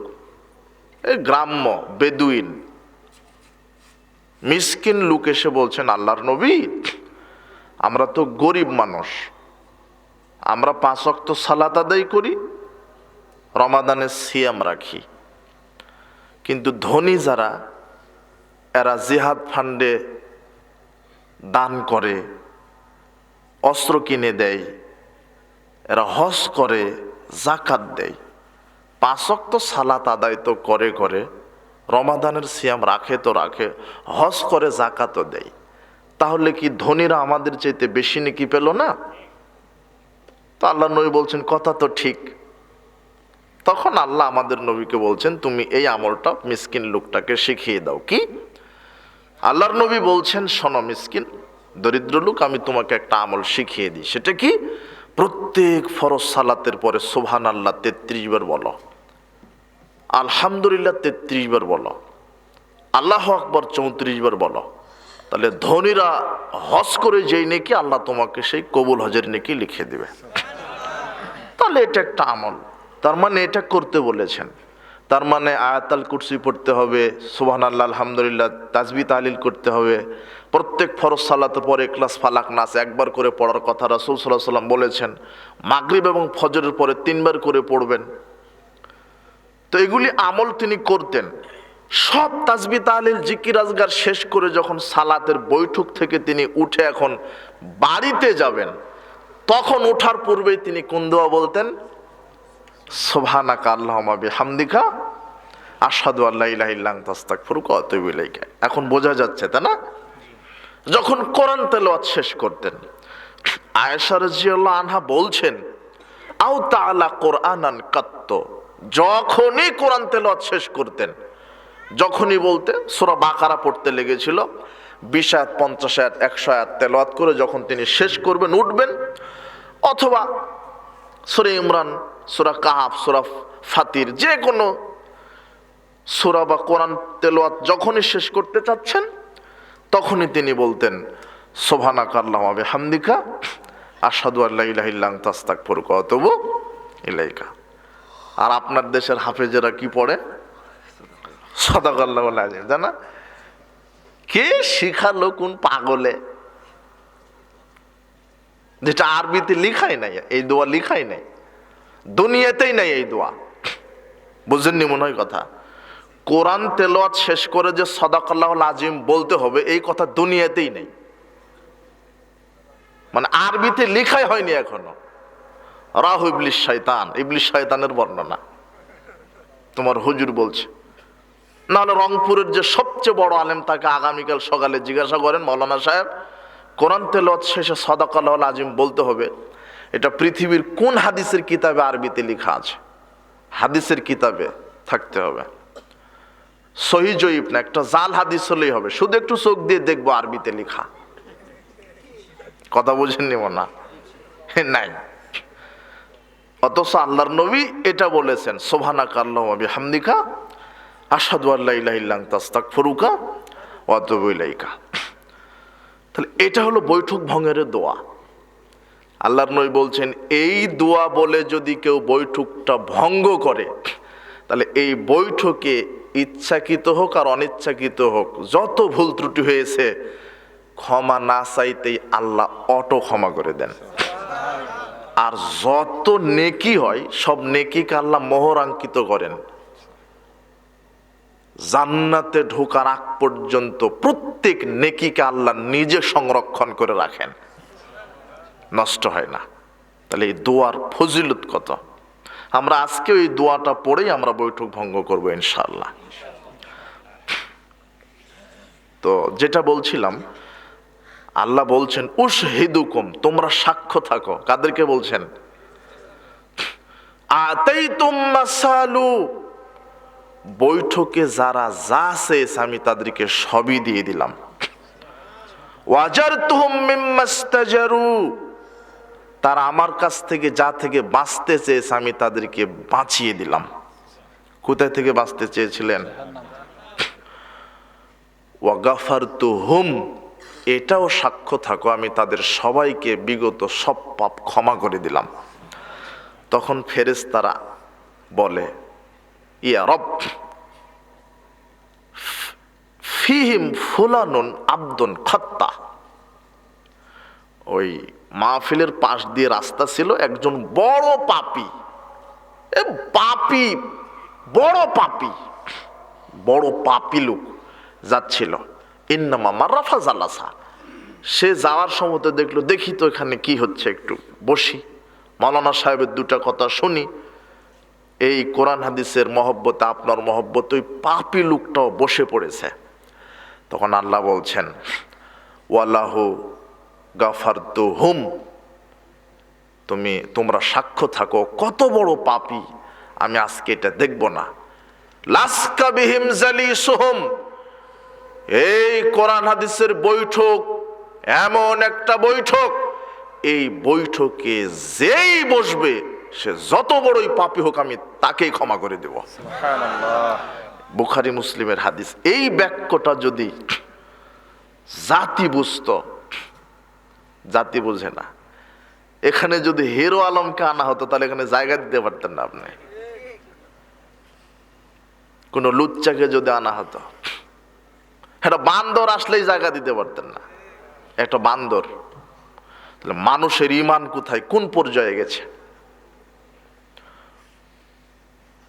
গ্রাম্য বেদুইন মিসকিন লোক এসে বলছেন, আল্লাহর নবী, আমরা তো গরিব মানুষ, আমরা 5 ওয়াক্ত সালাত আদায় করি, রমাদানে সিয়াম রাখি, কিন্তু ধনী যারা এরা জিহাদ ফান্ডে দান করে, অস্ত্র কিনে দেয়, এরা হজ করে, যাকাত দেয়, 5 ওয়াক্ত সালাত আদায় তো করে করে, রমাদানের সিয়াম রাখে তো রাখে, হজ করে, যাকাতও দেয়, তাহলে কি ধনীরা আমাদের চাইতে বেশি নেকি পেল না? তো আল্লাহ নবী বলছেন কথা তো ঠিক। তখন আল্লাহ আমাদের নবীকে বলছেন তুমি এই আমলটা মিসকিন লোকটাকে শিখিয়ে দাও। কি? আল্লাহর নবী বলছেন, শোনো মিসকিন দরিদ্র লোক, আমি তোমাকে একটা আমল শিখিয়ে দিই। সেটা কি? প্রত্যেক ফরজ সালাতের পরে সুবহানাল্লাহ 33 বার বলো, আলহামদুলিল্লাহ 33 বার বলো, আল্লাহু আকবার 34 বার বলো। তাহলে ধনীরা হজ করে যেই নেকি, আল্লাহ তোমাকে সেই কবুল হজের নেকি লিখে দিবে। তাহলে এটা একটা আমল, তার মানে এটা করতে বলেছেন। তার মানে আয়াতুল কুরসি পড়তে হবে, সুবহানাল্লাহ, আলহামদুলিল্লাহ, তাসবিহ তাহলিল করতে হবে, প্রত্যেক ফরজ সালাতের পরে ইখলাস ফালাক নাস একবার করে পড়ার কথা রাসূল সাল্লাল্লাহু আলাইহি ওয়াসাল্লাম বলেছেন, মাগরিব এবং ফজরের পরে 3 বার করে পড়বেন। তো এগুলি আমল তিনি করতেন। সব তাসবিহ তাহলিল জিকির আজগার শেষ করে যখন সালাতের বৈঠক থেকে তিনি উঠে এখন বাড়িতে যাবেন, তখন ওঠার পূর্বেই তিনি কোন দোয়া বলতেন? সুবহানাকা আল্লাহুম্মা বিহামদিকা আশহাদু আল্লা ইলাহা ইল্লা আনতা আস্তাগফিরুকা ওয়া আতুবু ইলাইক। এখন বোঝা যাচ্ছে তাই না? যখন কোরআন তেলাওয়াত শেষ করতেন, আয়েশা রাদিয়াল্লাহু আনহা বলছেন, আও তাআলা কোরআনান কাত্ত, যখনই কোরআন তেলাওয়াত শেষ করতেন, যখনই বলতে সূরা বাকারা পড়তে লেগেছিল, 20 আয়াত, 50 আয়াত, 100 আয়াত তেলাওয়াত করে যখন তিনি শেষ করবেন, উঠবেন, অথবা সূরা ইমরান, সূরা কাহাফ, সূরা ফাতির, যে কোনো সূরা বা কোরআন তেলাওয়াত যখনই শেষ করতে চাচ্ছেন, তখনই তিনি বলতেন সুবহানাকা আল্লাহুম্মা বিহামদিকা আশহাদু আল্লা ইলাহা ইল্লা আনতা আস্তাগফিরুকা ওয়া আতুবু ইলাইকা। আর আপনার দেশের হাফেজেরা কি পড়ে? সাদাকাল্লাহুল আযীম, জানা? কে শিখালো কোন পাগলে? যেটা আরবিতে লিখাই নাই, এই দোয়া লিখাই নাই, দুনিয়াতেই নাই এই দোয়া। বুঝেননি মনে হয় কথা? কোরআন তেলাওয়াত শেষ করে যে সাদাকাল্লাহুল আজিম বলতে হবে এই কথা দুনিয়াতেই নেই, মানে আরবিতে লেখাই হয়নি এখনো। রাহু ইবলিস শয়তান, ইবলিস শয়তানের বর্ণনা তোমার হুজুর বলছে। নাহলে রংপুরের যে সবচেয়ে বড় আলেম তাকে আগামীকাল সকালে জিজ্ঞাসা করেন, মৌলানা সাহেব কোরআন তেলাওয়াত শেষে সাদাকাল্লাহুল আজিম বলতে হবে, এটা পৃথিবীর কোন হাদিসের কিতাবে আরবিতে লেখা আছে? হাদিসের কিতাবে থাকতে হবে, সহিহ জয়ীফ না, একটা জাল হাদিস হলেই হবে, শুধু একটু চোখ দিয়ে দেখবো আরবিতে লেখা। কথা বুঝেননি না? নাই। অথচ আল্লাহর নবী এটা বলেছেন, সুবহানাকা আল্লাহুম্মা বিহামদিকা আশহাদু আল্লা ইলাহা ইল্লা আনতা আস্তাগফিরুকা ওয়া আতুবু ইলাইকা। তাহলে এটা হলো বৈঠক ভঙ্গের দোয়া। আল্লাহর নবী বলছেন, এই দোয়া বলে যদি কেউ বৈঠকটা ভঙ্গ করে, তাহলে এই বৈঠকে ইচ্ছাকৃত হোক আর অনিচ্ছাকৃত হোক যত ভুল ত্রুটি হয়েছে ক্ষমা না চাইতেই আল্লাহ অটো ক্ষমা করে দেন। আর যত নেকি হয় সব নেকিকে আল্লাহ মোহরাঙ্কিত করেন, জান্নাতে ঢোকার আগ পর্যন্ত প্রত্যেক নেকিকে আল্লাহ নিজে সংরক্ষণ করে রাখেন, নষ্ট হয় না। তাহলে এই দোয়ার ফজিলত কত! আমরা আজকে ওই দোয়াটা পড়েই আমরা বৈঠক ভঙ্গ করবো ইনশাআল্লাহ। তো যেটা বলছিলাম, আল্লাহ বলছেন উশহিদুকুম, তোমরা সাক্ষ্য থাকো। কাদেরকে বলছেন? আতাইতুম মাসালু, বৈঠকে যারা যা চেয়েছে আমি তাদেরকে সবই দিয়ে দিলাম। ওয়াজারতুহুম মিম্মাস্তাজারু, তারা আমার কাছ থেকে যা থেকে বাঁচতে চেয়েছে আমি তাদেরকে বাঁচিয়ে দিলাম। কোথায় থেকে বাঁচতে চেয়েছিলেন? ওয়াগাফারতুহুম, এটাও সাক্ষ্য থাকো আমি তাদের সবাইকে বিগত সব পাপ ক্ষমা করে দিলাম। তখন ফেরেশতারা বলে, ইয়া রব ফিহিম ফুলানুন আব্দুন খাত্তা। ওই মাহফিলের পাশ দিয়ে রাস্তা ছিল, একজন বড় পাপী, বড় পাপী লোক যাচ্ছিল। ইন্নামা মাররাফা জালাসা, সে যাওয়ার সময় দেখলো, দেখি তো এখানে কি হচ্ছে, একটু বসি, মাওলানা সাহেবের দুটা কথা শুনি। এই কোরআন হাদিসের মহব্বতে, আপনার মহব্বতে ওই পাপী লোকটাও বসে পড়েছে। তখন আল্লাহ বলছেন, ওয়ালাহু গাফারতুহুম, তোমরা সাক্ষ্য থাকো কত বড় পাপী, আমি আজকে এটা দেখব না। লাসকা বিহিম জালিসুহুম, এই কোরআন হাদিসের বৈঠক এমন একটা বৈঠক, এই বৈঠকে যেই বসবে সে যত বড়ই পাপী হোক আমি তাকেই ক্ষমা করে দেব। সুবহানাল্লাহ। বুখারী মুসলিমের হাদিস। এই বাক্যটা যদি জাতি বুঝতো, জাতি বুঝে না। এখানে যদি হিরো আলমকে আনা হতো তাহলে এখানে জায়গা দিতে পারতেন না আপনি। কোন লুচ্চাকে যদি আনা হতো, একটা বান্দর আসলেই জায়গা দিতে পারতেন না। একটা বান্দর, তাহলে মানুষের ঈমান কোথায়, কোন পর্যায়ে গেছে?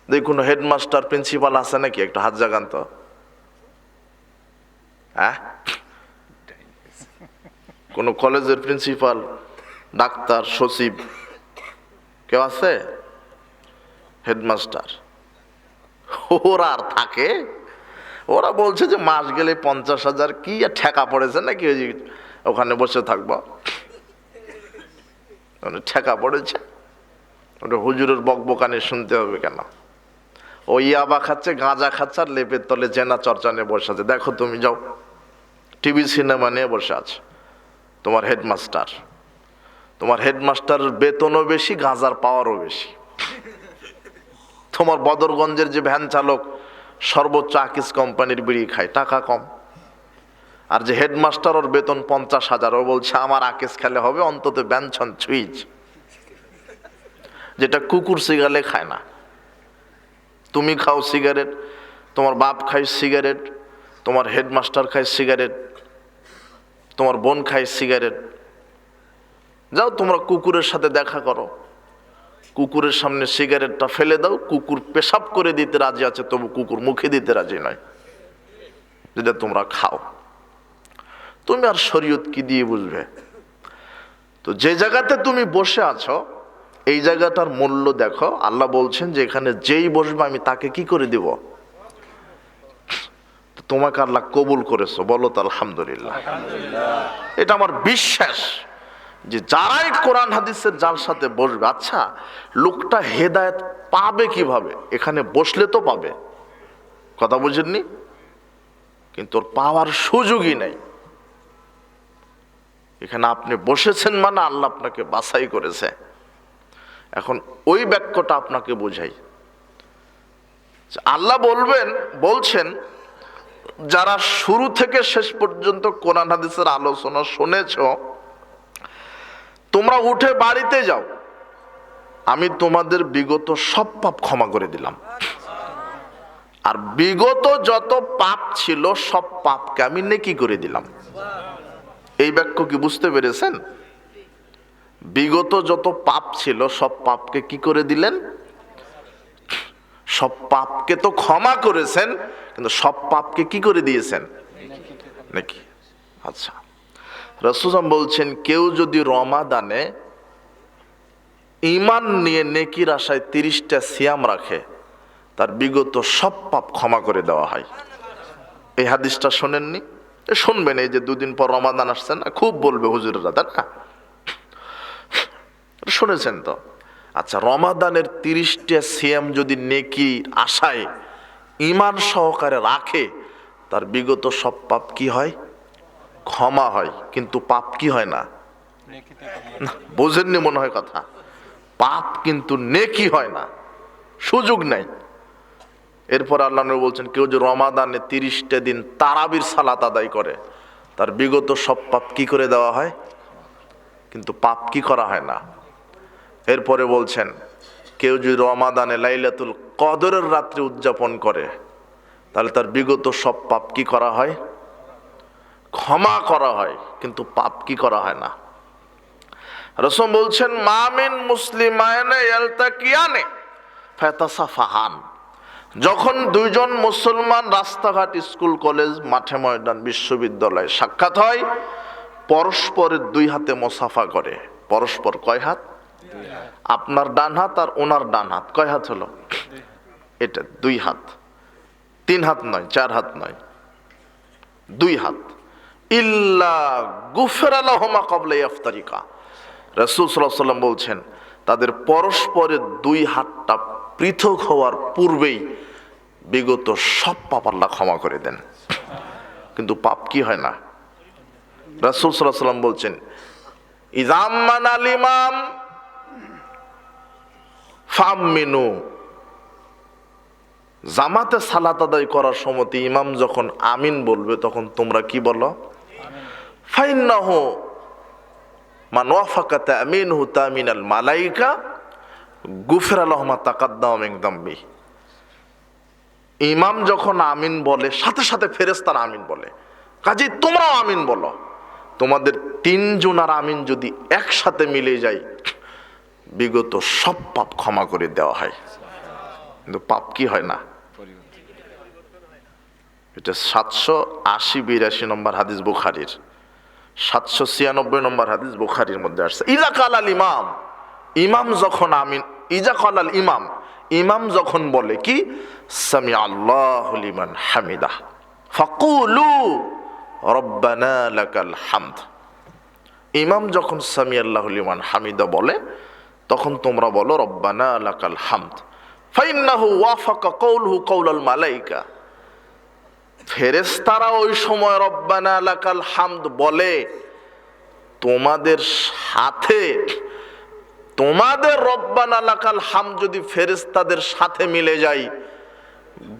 দেখুন, হেডমাস্টার প্রিন্সিপাল আছে নাকি? একটা হাত জাগান তো। হ্যাঁ, কোন কলেজের প্রিন্সিপাল, ডাক্তার, সচিব কেউ আছে? হেডমাস্টার। ওরা আর থাকে? ওরা বলছে যে মাস গেলে 50,000 কি ঠেকা পড়েছে নাকি, ওই ওখানে বসে থাকবো, ঠেকা পড়েছে, ওটা হুজুরের বকবকানি শুনতে হবে কেন? ও ইয়াবা খাচ্ছে, গাঁজা খাচ্ছে, আর লেপের তলে জেনা চর্চা নিয়ে বসে আছে। দেখো তুমি যাও, টিভি সিনেমা নিয়ে বসে আছে তোমার হেডমাস্টার। তোমার হেডমাস্টারের বেতনও বেশি, গাঁজার পাওয়ারও বেশি। তোমার বদরগঞ্জের যে ভ্যান চালক সর্বোচ্চ আকিস কোম্পানির বিড়ি খায়, টাকা কম। আর যে হেডমাস্টার, ওর বেতন 50,000, ও বলছে আমার আকিস খেলে হবে অন্তত ব্যঞ্জন সুইচ, যেটা কুকুর সিগারেট খায় না। তুমি খাও সিগারেট, তোমার বাপ খায় সিগারেট, তোমার হেডমাস্টার খায় সিগারেট, তোমার বোন খায় সিগারেট। যাও তোমরা কুকুরের সাথে দেখা করো, কুকুরের সামনে সিগারেটটা ফেলে দাও, কুকুর পেশাব করে দিতে রাজি আছে, তবু কুকুর মুখে দিতে রাজি নয়, যেটা তোমরা খাও। তুমি আর শরীয়ত কি দিয়ে বুঝবে? তো যে জায়গাতে তুমি বসে আছো এই জায়গাটার মূল্য দেখো। আল্লাহ বলছেন যে এখানে যেই বসবে আমি তাকে কি করে দিব? তোমাকে আল্লাহ কবুল করেছো, বলো তো আলহামদুলিল্লাহ। এটা আমার বিশ্বাস যে যারাই কোরআন হাদিসের যার সাথে বসবে, আচ্ছা লোকটা হেদায়েত পাবে কিভাবে? এখানে বসলে তো পাবে, কথা বুঝেননি? কিন্তু ওর পাওয়ার সুযোগই নাই। এখানে আপনি বসেছেন মানে আল্লাহ আপনাকে বাছাই করেছে। এখন ওই বাক্যটা আপনাকে বোঝাই। আল্লাহ বলছেন যারা শুরু থেকে শেষ পর্যন্ত কোরআন হাদিসের আলোচনা শুনেছ, তোমরা উঠে বাড়িতে যাও, আমি তোমাদের বিগত সব পাপ ক্ষমা করে দিলাম। আর বিগত যত পাপ ছিল সব পাপকে আমি নেকি করে দিলাম। এই বাক্য কি বুঝতে পেরেছেন? বিগত যত পাপ ছিল সব পাপকে কি করে দিলেন? সব পাপকে তো ক্ষমা করেছেন, কিন্তু সব পাপকে কি করে দিয়েছেন? নাকি? আচ্ছা, রাসূল বলছেন কেউ যদি রমাদানে ঈমান নিয়ে নেকির আশায় 30টা সিয়াম রাখে, তার বিগত সব পাপ ক্ষমা করে দেওয়া হয়। এই হাদিসটা শোনেননি? শুনবেন, এই যে দুদিন পর রমাদান আসছে না, খুব বলবে হুজুরেরা, তাই না? শুনেছেন তো? আচ্ছা, রমাদানের 30টা সিয়াম যদি নেকির আশায় ঈমান সহকারে রাখে, তার বিগত সব পাপ কি হয়? ক্ষমা হয়, কিন্তু পাপ কি হয় না? বোঝেননি মনে হয় কথা। পাপ কিন্তু নেকি হয় না, সুযোগ নাই। এরপর আল্লাহ নবী বলছেন কেউ যে রমাদানে 30টা দিন তারাবির সালাত আদায় করে, তার বিগত সব পাপ কি করে দেওয়া হয়, কিন্তু পাপ কি করা হয় না। এরপরে বলছেন কেউ যদি রমাদানে লাইলাতুল কদরের রাত্রি উদযাপন করে, তাহলে তার বিগত সব পাপ কি করা হয়? ক্ষমা করা হয়, কিন্তু পাপ কি করা হয় না। রাসূল বলছেন মামিন মুসলিমানে ইয়ালতাকিয়ানে ফাতাসাফাহান, যখন দুইজন মুসলমান রাস্তাঘাট, স্কুল, কলেজ, মাঠে ময়দান, বিশ্ববিদ্যালয়ে সাক্ষাৎ হয়, পরস্পরের দুই হাতে মুসাফা করে। পরস্পর কয় হাত? আপনার ডান হাত আর ওনার ডান হাত কয় হাত হলো? এটা 2 হাত, 3 হাত নয়, 4 হাত নয়, 2 হাত। ইল্লা গুফিরা লাহুমা ক্বাবলা ইফতারিকা, রাসূল সাল্লাল্লাহু আলাইহি ওয়াসাল্লাম বলছেন তাদের পরস্পরের 2 হাতটা পৃথক হওয়ার পূর্বেই বিগত সব পাপ আল্লাহ ক্ষমা করে দেন, কিন্তু পাপ কি হয় না। রাসূল সাল্লাল্লাহু আলাইহি ওয়াসাল্লাম বলছেন ইযাম্মান আল ইমাম ফামিনু, জামাতে সালাত আদায় করার সময় ইমাম যখন আমিন বলবে তখন তোমরা কি বলো? ফাইন্নাহু মান ওয়াফাকা তামিনহু তামিনাল মালাইকা গুফিরা লাহু মা তাকাদ্দামা মিন যামবি। ইমাম যখন আমিন বলে সাথে সাথে ফেরেশতারা আমিন বলে, কাজেই তোমরাও আমিন বলো। তোমাদের 3 জনের আমিন যদি একসাথে মিলে যায়, বিগত সব পাপ ক্ষমা করে দেওয়া হয়, কিন্তু পাপ কি হয় না। এটা 780-82 নম্বর হাদিস বুখারীর, 796 নম্বর হাদিস বুখারীর মধ্যে আসছে। ইজা কালাল ইমাম, ইমাম যখন আমিন, ইজা কালাল ইমাম, ইমাম যখন বলে কি সামি আল্লাহু লিমান হামিদাহ ফাকুলু রব্বানা লাকাল হামদ, ইমাম যখন সামি আল্লাহু লিমান হামিদা বলে তখন তোমরা বলো রব্বানা লাকাল হামদ। ফাইন্নাহু ওয়াফাকা কওলুহু কওলাল মালাইকা, ফেরেশতারা ওই সময় রব্বানা লাকাল হামদ বলে, তোমাদের সাথে তোমাদের রব্বানা লাকাল হামদ যদি ফেরেশতাদের সাথে মিলে যায়,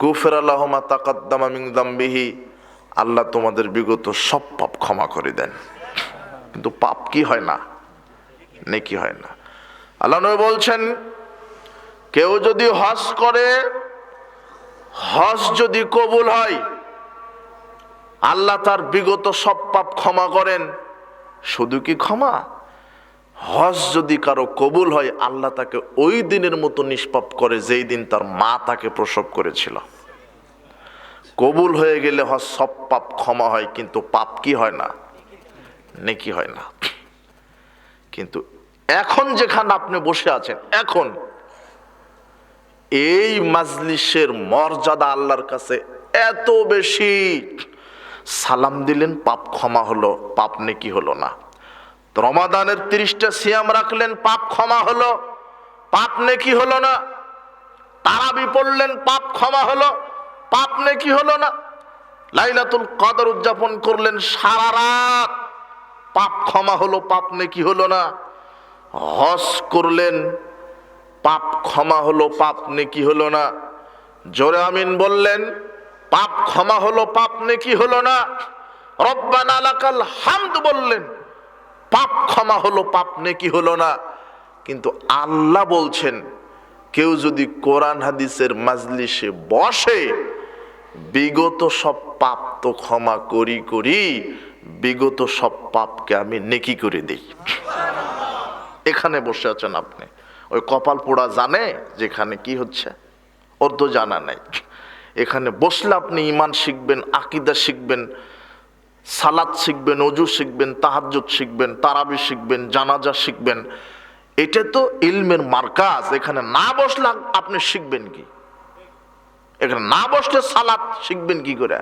গুফিরা লাহু মা তাকাদ্দামা মিন যামবিহি, আল্লাহ তোমাদের বিগত সব পাপ ক্ষমা করে দেন, কিন্তু পাপ কি হয় না, নেকি হয় না। আল্লাহ নবী বলছেন কেউ যদি হজ করে, হজ যদি কবুল হয়, আল্লাহ তার বিগত সব পাপ ক্ষমা করেন। শুধু কি ক্ষমা, হজ যদি কারো কবুল হয়, আল্লাহ তাকে ওই দিনের মতো নিষ্পাপ করে যেই দিন তার মা তাকে প্রসব করেছিল। কবুল হয়ে গেলে হজ সব পাপ ক্ষমা হয়, কিন্তু পাপ কি হয় না? নেকি হয় না। কিন্তু এখন যেখানে আপনি বসে আছেন, এখন এই মাজলিসের মর্যাদা আল্লাহর কাছে এত বেশি, সালাম দিলেন পাপ ক্ষমা হলো, পাপ নেকি হলো না। রমাদানের 30টা সিয়াম রাখলেন, পাপ ক্ষমা হলো, পাপ নেকি হলো না। তারাবি পড়লেন, পাপ ক্ষমা হলো, পাপ নেকি হলো না। লাইলাতুল কদর উদযাপন করলেন সারা রাত, পাপ ক্ষমা হলো, পাপ নেকি হলো না। হজ করলেন, পাপ ক্ষমা হলো, পাপ নেকি হলো না। জোরে আমিন বললেন, পাপ ক্ষমা হলো, পাপ নেকি হলো না। রব্বানা লাকাল হামদ বললেন, পাপ ক্ষমা হলো, পাপ নেকি হলো না। কিন্তু আল্লাহ বলছেন, কেউ যদি কোরআন হাদিসের মাজলিসে বসে, বিগত সব পাপ তো ক্ষমা করি করি, বিগত সব পাপকে আমি নেকি করে দিই। এখানে বসে আছেন আপনি, ওই কপাল পোড়া জানে যেখানে কি হচ্ছে, ওর তো জানা নাই। এখানে বসলে আপনি ঈমান শিখবেন, আকীদা শিখবেন, সালাত শিখবেন, ওযু শিখবেন, তাহাজ্জুদ শিখবেন, তারাবি শিখবেন, জানাজা শিখবেন। এটা তো ইলমের মার্কাজ। এখানে না বসলে আপনি শিখবেন কি? এখানে না বসলে সালাত শিখবেন কি করে?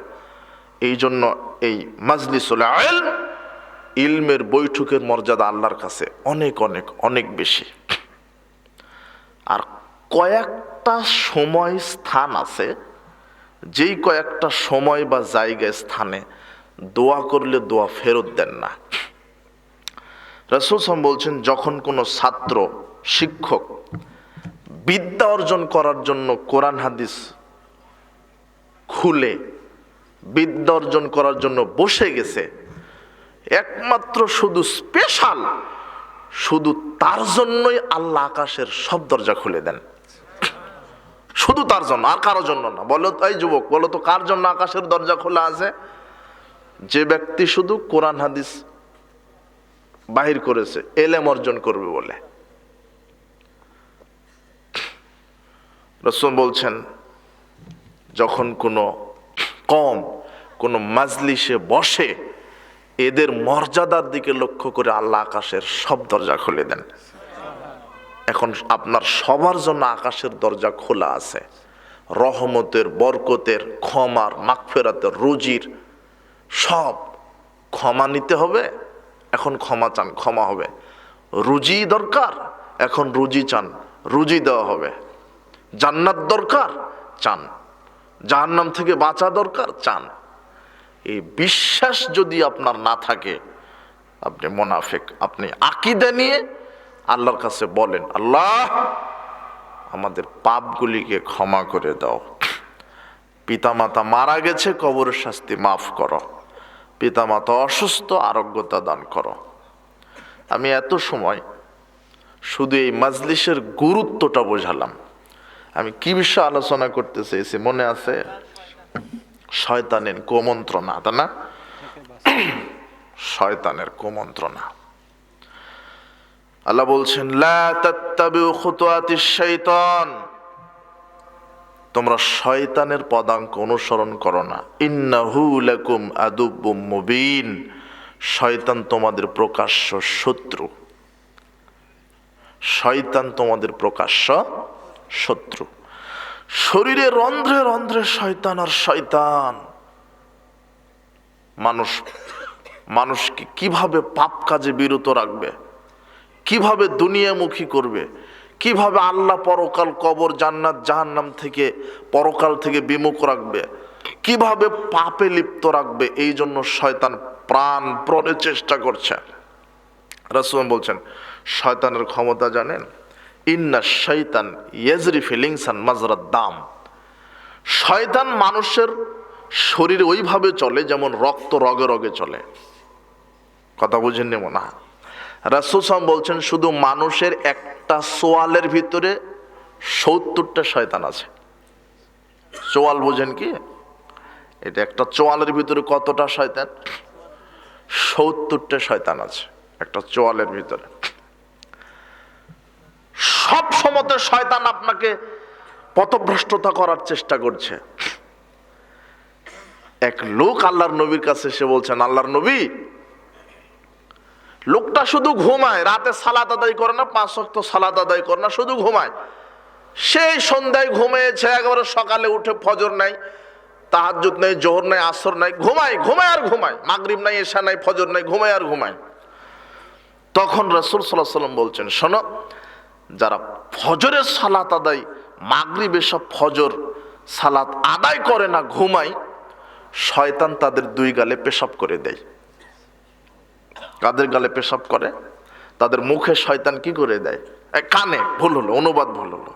এই জন্য এই মাজলিসুল ইলম, ইলমের বৈঠকের মর্যাদা আল্লাহর কাছে অনেক অনেক অনেক বেশি। আর কয়েকটা সময় স্থান আছে, যেই কয়েকটা সময় বা জায়গায় স্থানে দোয়া করলে দোয়া ফেরত দেন না। রাসূল সাল্লাল্লাহু আলাইহি ওয়াসাল্লাম বলছেন, যখন কোনো ছাত্র শিক্ষক বিদ্যা অর্জন করার জন্য কোরআন হাদিস খুলে বিদ্যা অর্জন করার জন্য বসে গেছে, একমাত্র শুধু স্পেশাল শুধু তার জন্যই আল্লাহ আকাশের সব দরজা খুলে দেন। শুধু তার জন্য, আর কারোর জন্য না। বলো তো এই যুবক, বলো তো কার জন্য আকাশের দরজা খোলা আছে? যে ব্যক্তি শুধু কোরআন হাদিস বাহির করেছে এলেম অর্জন করবে বলে। রাসূল বলছেন, যখন কোনো কওম কোনো মাজলিসে বসে, এদের মর্যাদার দিকে লক্ষ্য করে আল্লাহ আকাশের সব দরজা খুলে দেন। এখন আপনার সবার জন্য আকাশের দরজা খোলা আছে, রহমতের, বরকতের, ক্ষমার, মাগফিরাতের, রুজির, সব। ক্ষমা নিতে হবে, এখন ক্ষমা চান, ক্ষমা হবে। রুজি দরকার, এখন রুজি চান, রুজি দেওয়া হবে। জান্নাত দরকার, চান। জাহান্নাম থেকে বাঁচা দরকার, চান। এই বিশ্বাস যদি আপনার না থাকে, আপনি মুনাফিক। আপনি আকীদা নিয়ে আল্লাহর কাছে বলেন, আল্লাহ আমাদের পাপগুলিকে ক্ষমা করে দাও। পিতামাতা মারা গেছে, কবরের শাস্তি মাফ করো। পিতামাতা অসুস্থ, আরোগ্যতা দান করো। আমি এত সময় শুধু এই মাজলিসের গুরুত্বটা বোঝালাম। আমি কি বিষয়ে আলোচনা করতে চেয়েছি মনে আছে? শয়তানের কুমন্ত্রণা, তা না? শয়তানের কুমন্ত্রণা। আল্লাহ বলছেন, লা তাত্তাবিউ খুতুওয়াতিশ শাইতান, তোমরা শয়তানের পদাঙ্ক অনুসরণ করো না। ইন্নাহু লাকুম আদুব্বুম মুবিন, শয়তান তোমাদের প্রকাশ্য শত্রু। শয়তান তোমাদের প্রকাশ্য শত্রু। শরীরে রন্ধ্রে রন্ধ্রে শয়তান আর শয়তান। মানুষকে কিভাবে পাপ কাজে বিরত রাখবে, কিভাবে দুনিয়ামুখী করবে, কিভাবে আল্লাহ, পরকাল, কবর, জান্নাত, জাহান্নাম থেকে, পরকাল থেকে বিমুখ রাখবে, কিভাবে পাপে লিপ্ত রাখবে, এই জন্য শয়তান প্রাণপণে চেষ্টা করছে। রাসূল বলছেন, শয়তানের ক্ষমতা জানেন? ইন্না শাইতান ইয়াজরি ফিল ইনসান মাজরাদ দাম। শয়তান মানুষের শরীরে ওইভাবে চলে যেমন রক্ত রগে রগে চলে। কথা বুঝেননি মনে হয়? রাসূল সাল্লাল্লাহু বলছেন, শুধু মানুষের একটা সোয়ালের ভিতরে ৭০টা শয়তান আছে। চোয়াল বোঝেন কি? এটা একটা চোয়ালের ভিতরে কতটা শয়তান? ৭০টা শয়তান আছে একটা চোয়ালের ভিতরে। সব সময়তে শয়তান আপনাকে পথভ্রষ্টতা করার চেষ্টা করছে। এক লোক আল্লাহর নবীর কাছে এসে বলছেন, আল্লাহর নবী, লোকটা শুধু ঘুমায়, রাতে সালাত আদায় করে না, 5 ওয়াক্ত সালাত আদায় করে না, শুধু ঘুমায়। সেই সন্ধ্যায় ঘুমিয়েছে, একেবারে সকালে উঠে ফজর নাই, তাহাজ্জুদ নাই, জোহর নাই, আসর নাই, ঘুমায় ঘুমায় আর ঘুমায়, মাগরিব নাই, এশা নাই, ফজর নাই, ঘুমায় আর ঘুমায়। তখন রাসূল সাল্লাল্লাহু আলাইহি ওয়াসাল্লাম বলছেন, শোনো, যারা ফজরের সালাত আদায়, মাগরিব এসব ফজর সালাত আদায় করে না, ঘুমায়, শয়তান তাদের 2 গালে পেশাব করে দেয়। কাদের গালে পেশাব করে? তাদের মুখে শয়তান কি করে দেয়? কানে, ভুল হলো, অনুবাদ ভুল হলো,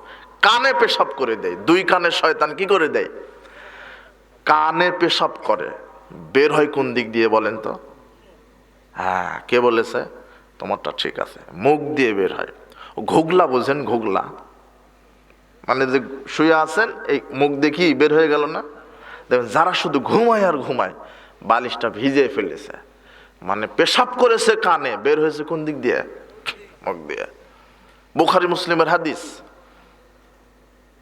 কানে পেশাব করে দেয়। 2 কানে শয়তান কি করে দেয়? কানে পেশাব করে। বের হয় কোন দিক দিয়ে বলেন তো? হ্যাঁ, কে বলেছে? তোমারটা ঠিক আছে, মুখ দিয়ে বের হয়। ঘুগলা বোঝেন? ঘুগলা মানে যে শুয়ে আছেন, এই মুখ দেখি বের হয়ে গেল না? দেখবেন যারা শুধু ঘুমায় আর ঘুমায়, বালিশটা ভিজে ফেলেছে, মানে পেশাব করেছে কানে, বের হয়েছে কোন দিক দিয়ে? মুখ দিয়ে। বুখারী মুসলিমের হাদিস,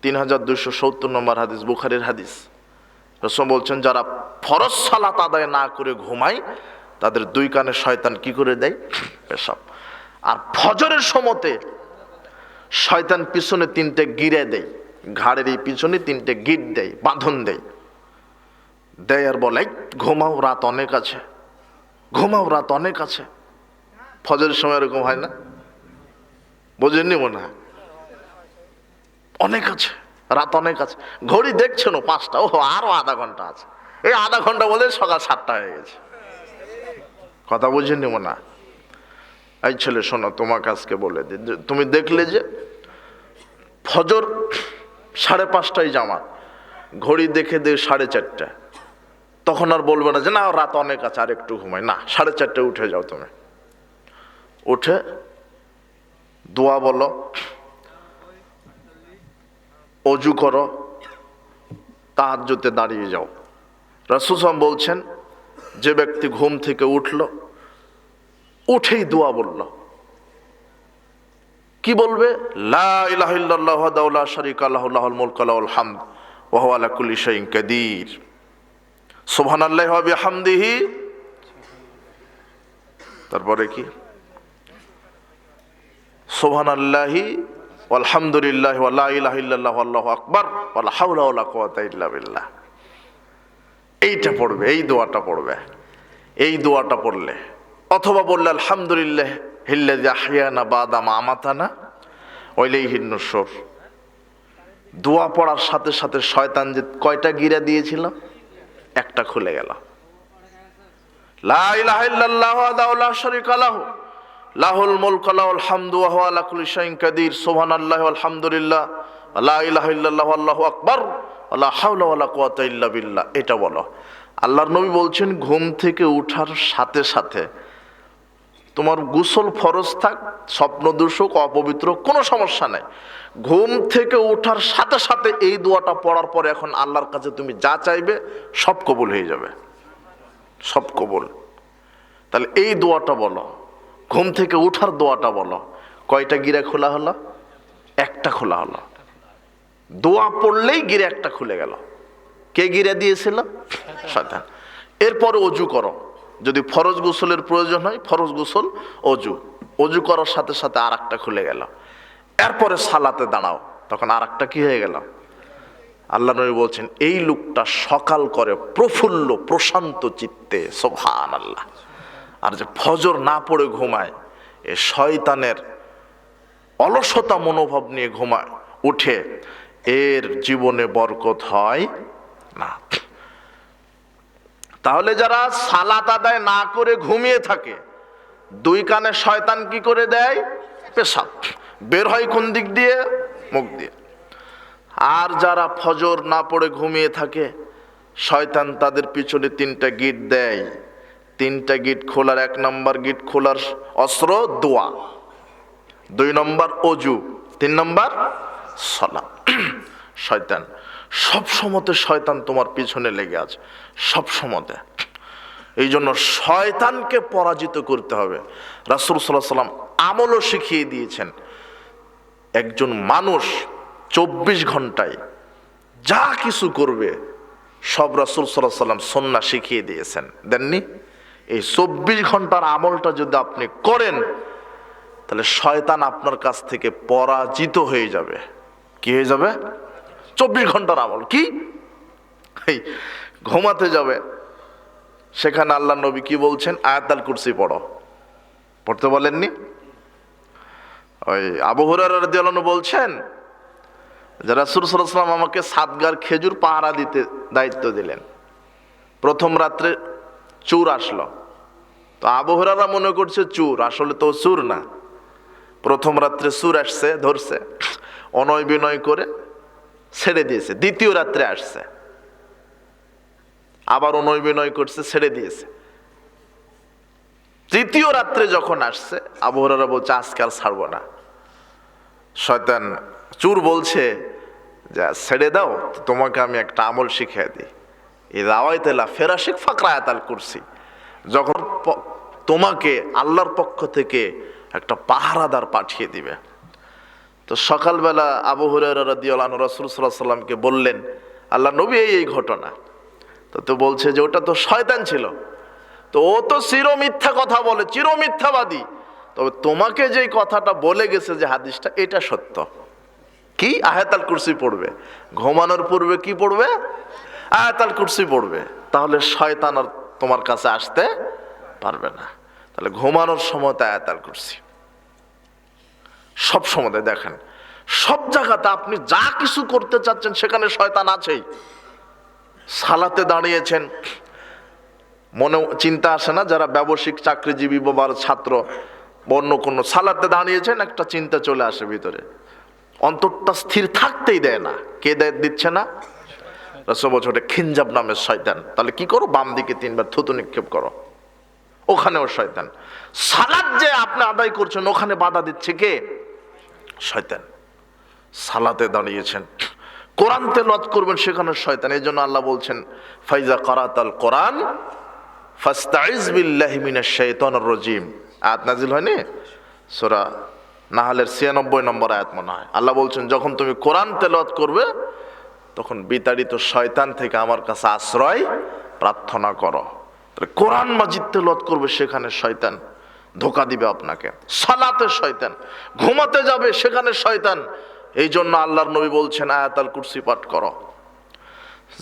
3270 নম্বর হাদিস, বুখারীর হাদিস। রাসূল বলছেন, যারা ফরজ সালাত আদায় না করে ঘুমায়, তাদের 2 কানে শয়তান কি করে দেয়? পেশাব। আর ফজরের সময়তে শয়তান পিছনে 3টে গিরে দেয়, ঘাড়ের এই পিছনে 3টে গিট দেয়, বাঁধন দেয়, আর বলে, ঘুমাও, রাত অনেক আছে, ঘুমাও, রাত অনেক আছে। ফজরের সময় এরকম হয় না? বোঝেননি মনে হয়? অনেক আছে, রাত অনেক আছে। ঘড়ি দেখছেন 5টা, ও আরো আধা ঘন্টা আছে। এই আধা ঘন্টা বলে সকাল 7টা হয়ে গেছে। কথা বুঝেননি মনে হয়? এই ছেলে শোনো, তোমাকে আজকে বলে দিই, তুমি দেখলে যে ফজর 5:30টায় জামাত, ঘড়ি দেখে 4:30, তখন আর বলবে না যে না রাত অনেক আছে আর একটু ঘুমাই, না, 4:30টায় উঠে যাও। তুমি উঠে দোয়া বলো, অজু করো, তাহাজ্জুদে দাঁড়িয়ে যাও। রাসূল সাল্লাল্লাহু বলছেন, যে ব্যক্তি ঘুম থেকে উঠলো, উঠেই দোয়া বলল, কি বলবে? লা ইলাহা ইল্লাল্লাহু ওয়াহদাহু লা শারীকা লাহু লাহুল মুলকু ওয়া লাহুল হামদ ওয়া হুয়া আলা কুল্লি শাইইন কাদির, সুবহানাল্লাহি ওয়া বিহামদিহি। তারপরে কি? সুবহানাল্লাহি ওয়ালহামদুলিল্লাহি ওয়া লা ইলাহা ইল্লাল্লাহু আল্লাহু আকবার ওয়া লা হাওলা ওয়া লা কুওয়াতা ইল্লা বিল্লাহ। এইটা পড়বে, এই দোয়াটা পড়বে। এই দোয়াটা পড়লে, অথবা বললে আলহামদুলিল্লাহ হিল্লাযী আহইয়ানা বাদা মা আমাতানা ওয়া ইলাইহিন নুশুর। দোয়া পড়ার সাথে সাথে শয়তান যে কয়টা গিরা দিয়েছিল, একটা খুলে গেল। লা ইলাহা ইল্লাল্লাহু ওয়াহদাহু লা শারীকা লাহু লাহুল মুলকু ওয়া লাহুল হামদু ওয়া হুয়া আলা কুল্লি শাইইন কাদির, সুবহানাল্লাহি ওয়াল হামদুলিল্লাহ ওয়া লা ইলাহা ইল্লাল্লাহু আল্লাহু আকবার ওয়া লা হাওলা ওয়া লা কুওয়াতা ইল্লা বিল্লাহ। এটা বলো। আল্লাহর নবী বলছেন, ঘুম থেকে উঠার সাথে সাথে তোমার গোসল ফরজ থাক, স্বপ্ন দোষক, অপবিত্র, কোনো সমস্যা নাই, ঘুম থেকে ওঠার সাথে সাথে এই দোয়াটা পড়ার পরে এখন আল্লাহর কাছে তুমি যা চাইবে সব কবুল হয়ে যাবে, সব কবুল। তাহলে এই দোয়াটা বলো, ঘুম থেকে উঠার দোয়াটা বলো। কয়টা গিরা খোলা হলো? একটা খোলা হলো। দোয়া পড়লেই গিরা একটা খুলে গেল। কে গিরা দিয়েছিল? শয়তান। এরপরে অজু করো, যদি ফরজ গোসলের প্রয়োজন হয় ফরজ গোসল, অজু, অজু করার সাথে সাথে আর একটা খুলে গেল। এরপরে সালাতে দাঁড়াও, তখন আর একটা কি হয়ে গেল? আল্লাহ নবী বলছেন, এই লোকটা সকাল করে প্রফুল্ল প্রশান্ত চিত্তে, সুবহানাল্লাহ। আর যে ফজর না পড়ে ঘুমায়, এ শয়তানের অলসতা মনোভাব নিয়ে ঘুমায়, উঠে, এর জীবনে বরকত হয় না। তাহলে যারা সালাত আদায় না করে ঘুমিয়ে থাকে, 2 কানে শয়তান কি করে দেয়? পেশাব। বের হয় কোন দিক দিয়ে? মুখ দিয়ে। আর যারা ফজর না পড়ে ঘুমিয়ে থাকে, শয়তান তাদের পিছনে 3টা গিট দেয়। 3টা গিট খোলার, 1 নম্বর গিট খোলার অস্ত্র দোয়া, 2 নম্বর অজু, 3 নম্বর সালাত। শয়তান সব সময়তে, শয়তান তোমার পিছনে লেগে আছে সব সময়তে। এই জন্য শয়তানকে পরাজিত করতে হবে। রাসূল সাল্লাল্লাহু আলাইহি ওয়াসাল্লাম আমলও শিখিয়ে দিয়েছেন। একজন মানুষ 24 ঘন্টায় যা কিছু করবে সব রাসূল সাল্লাল্লাহু আলাইহি ওয়াসাল্লাম সুন্নাহ শিখিয়ে দিয়েছেন, দেননি? এই 24 ঘন্টার আমলটা যদি আপনি করেন তাহলে শয়তান আপনার কাছ থেকে পরাজিত হয়ে যাবে। কি হয়ে যাবে? 24 ঘন্টার আমল কি? এই ঘুমাতে যাবে, সেখানে আল্লাহ নবী কি বলছেন? আয়াতুল কুরসি পড়ো। পড়তে বলেননি? ওই আবু হুরায়রা রাদিয়াল্লাহু আনহু বলছেন যে রাসূল সাল্লাল্লাহু আলাইহি ওয়াসাল্লাম আমাকে 7 গার খেজুর পাহারা দিতে দায়িত্ব দিলেন। প্রথম রাত্রে চোর আসলো, তো আবু হুরায়রা মনে করছে চোর, আসলে তো চোর না। প্রথম রাত্রে চোর আসছে, ধরছে, অনয় বিনয় করে ছেড়ে দিয়েছে। দ্বিতীয় রাত্রে আসছে, আবার অনয় বিনয় করছে, ছেড়ে দিয়েছে। তৃতীয় রাত্রে যখন আসছে, আবু হুরায়রা বলছে আজকে আর ছাড়বো না। শয়তান, চোর বলছে যে ছেড়ে দাও, তোমাকে আমি একটা আমল শিখিয়ে দিই। এই রাওয়াইতেলা ফেরাশিক ফাকরা আয়াতুল কুরসি, যখন তোমাকে আল্লাহর পক্ষ থেকে একটা পাহারাদার পাঠিয়ে দিবে। তো সকালবেলা আবু হুরায়রা রাদিয়াল্লাহু আনহু রাসূল সাল্লাল্লাহু আলাইহি ওয়াসাল্লামকে বললেন, আল্লাহ নবী এই ঘটনা। তো বলছে যে ওটা তো শয়তান ছিল, তো ও তো চির মিথ্যা কথা বলে, চির মিথ্যাবাদী। তবে তোমাকে যে কথাটা বলে গেছে, যে হাদিসটা, এটা সত্য। কি? আয়াতুল কুরসি পড়বে। ঘুমানোর পূর্বে কি পড়বে? আয়াতুল কুরসি পড়বে। তাহলে শয়তান আর তোমার কাছে আসতে পারবে না। তাহলে ঘুমানোর সময় আয়াতুল কুরসি সব সময় দেখেন, সব জায়গাতে আপনি যা কিছু করতে চাচ্ছেন সেখানে শয়তান আছেই। সালাতে দাঁড়িয়েছেন, মনে চিন্তা আসে না? যারা ব্যবসায়িক চাকরিজীবী বা ছাত্র, অন্য কোনো সালাতে দাঁড়িয়েছেন, একটা চিন্তা চলে আসে ভিতরে, অন্তরটা স্থির থাকতেই দেয় না। কে দিচ্ছে না? রাসূল বলছে খিনজাব নামের শয়তান। তাহলে কি করো? বাম দিকে 3 বার থুতু নিক্ষেপ করো, ওখানেও শয়তান। সালাত যে আপনি আদায় করছেন, ওখানে বাধা দিচ্ছে কে? শয়তান। সালাতে দাঁড়িয়েছেন, কোরআন তেলাওয়াত করবেন, সেখানে শয়তান। এই জন্য আল্লাহ বলছেন ফাইজা কারাতাল কোরআন ফাস্তাইজ বিল্লাহি মিনাশ শাইতানির রাজিম। আয়াত নাজিল হয়নি? সূরা নাহলের 96 নম্বর আয়াত মনে হয়। আল্লাহ বলছেন যখন তুমি কোরআন তেলাওয়াত করবে, তখন বিতাড়িত শয়তান থেকে আমার কাছে আশ্রয় প্রার্থনা করো। তাহলে কোরআন মাজিদ তেলাওয়াত করবে, সেখানে শয়তান ধোঁকা দিবে আপনাকে। সালাতে শয়তান, ঘুমাতে যাবে, সেখানে শয়তান। এই জন্য আল্লাহর নবী বলছেন আয়াতুল কুরসি পাঠ করো।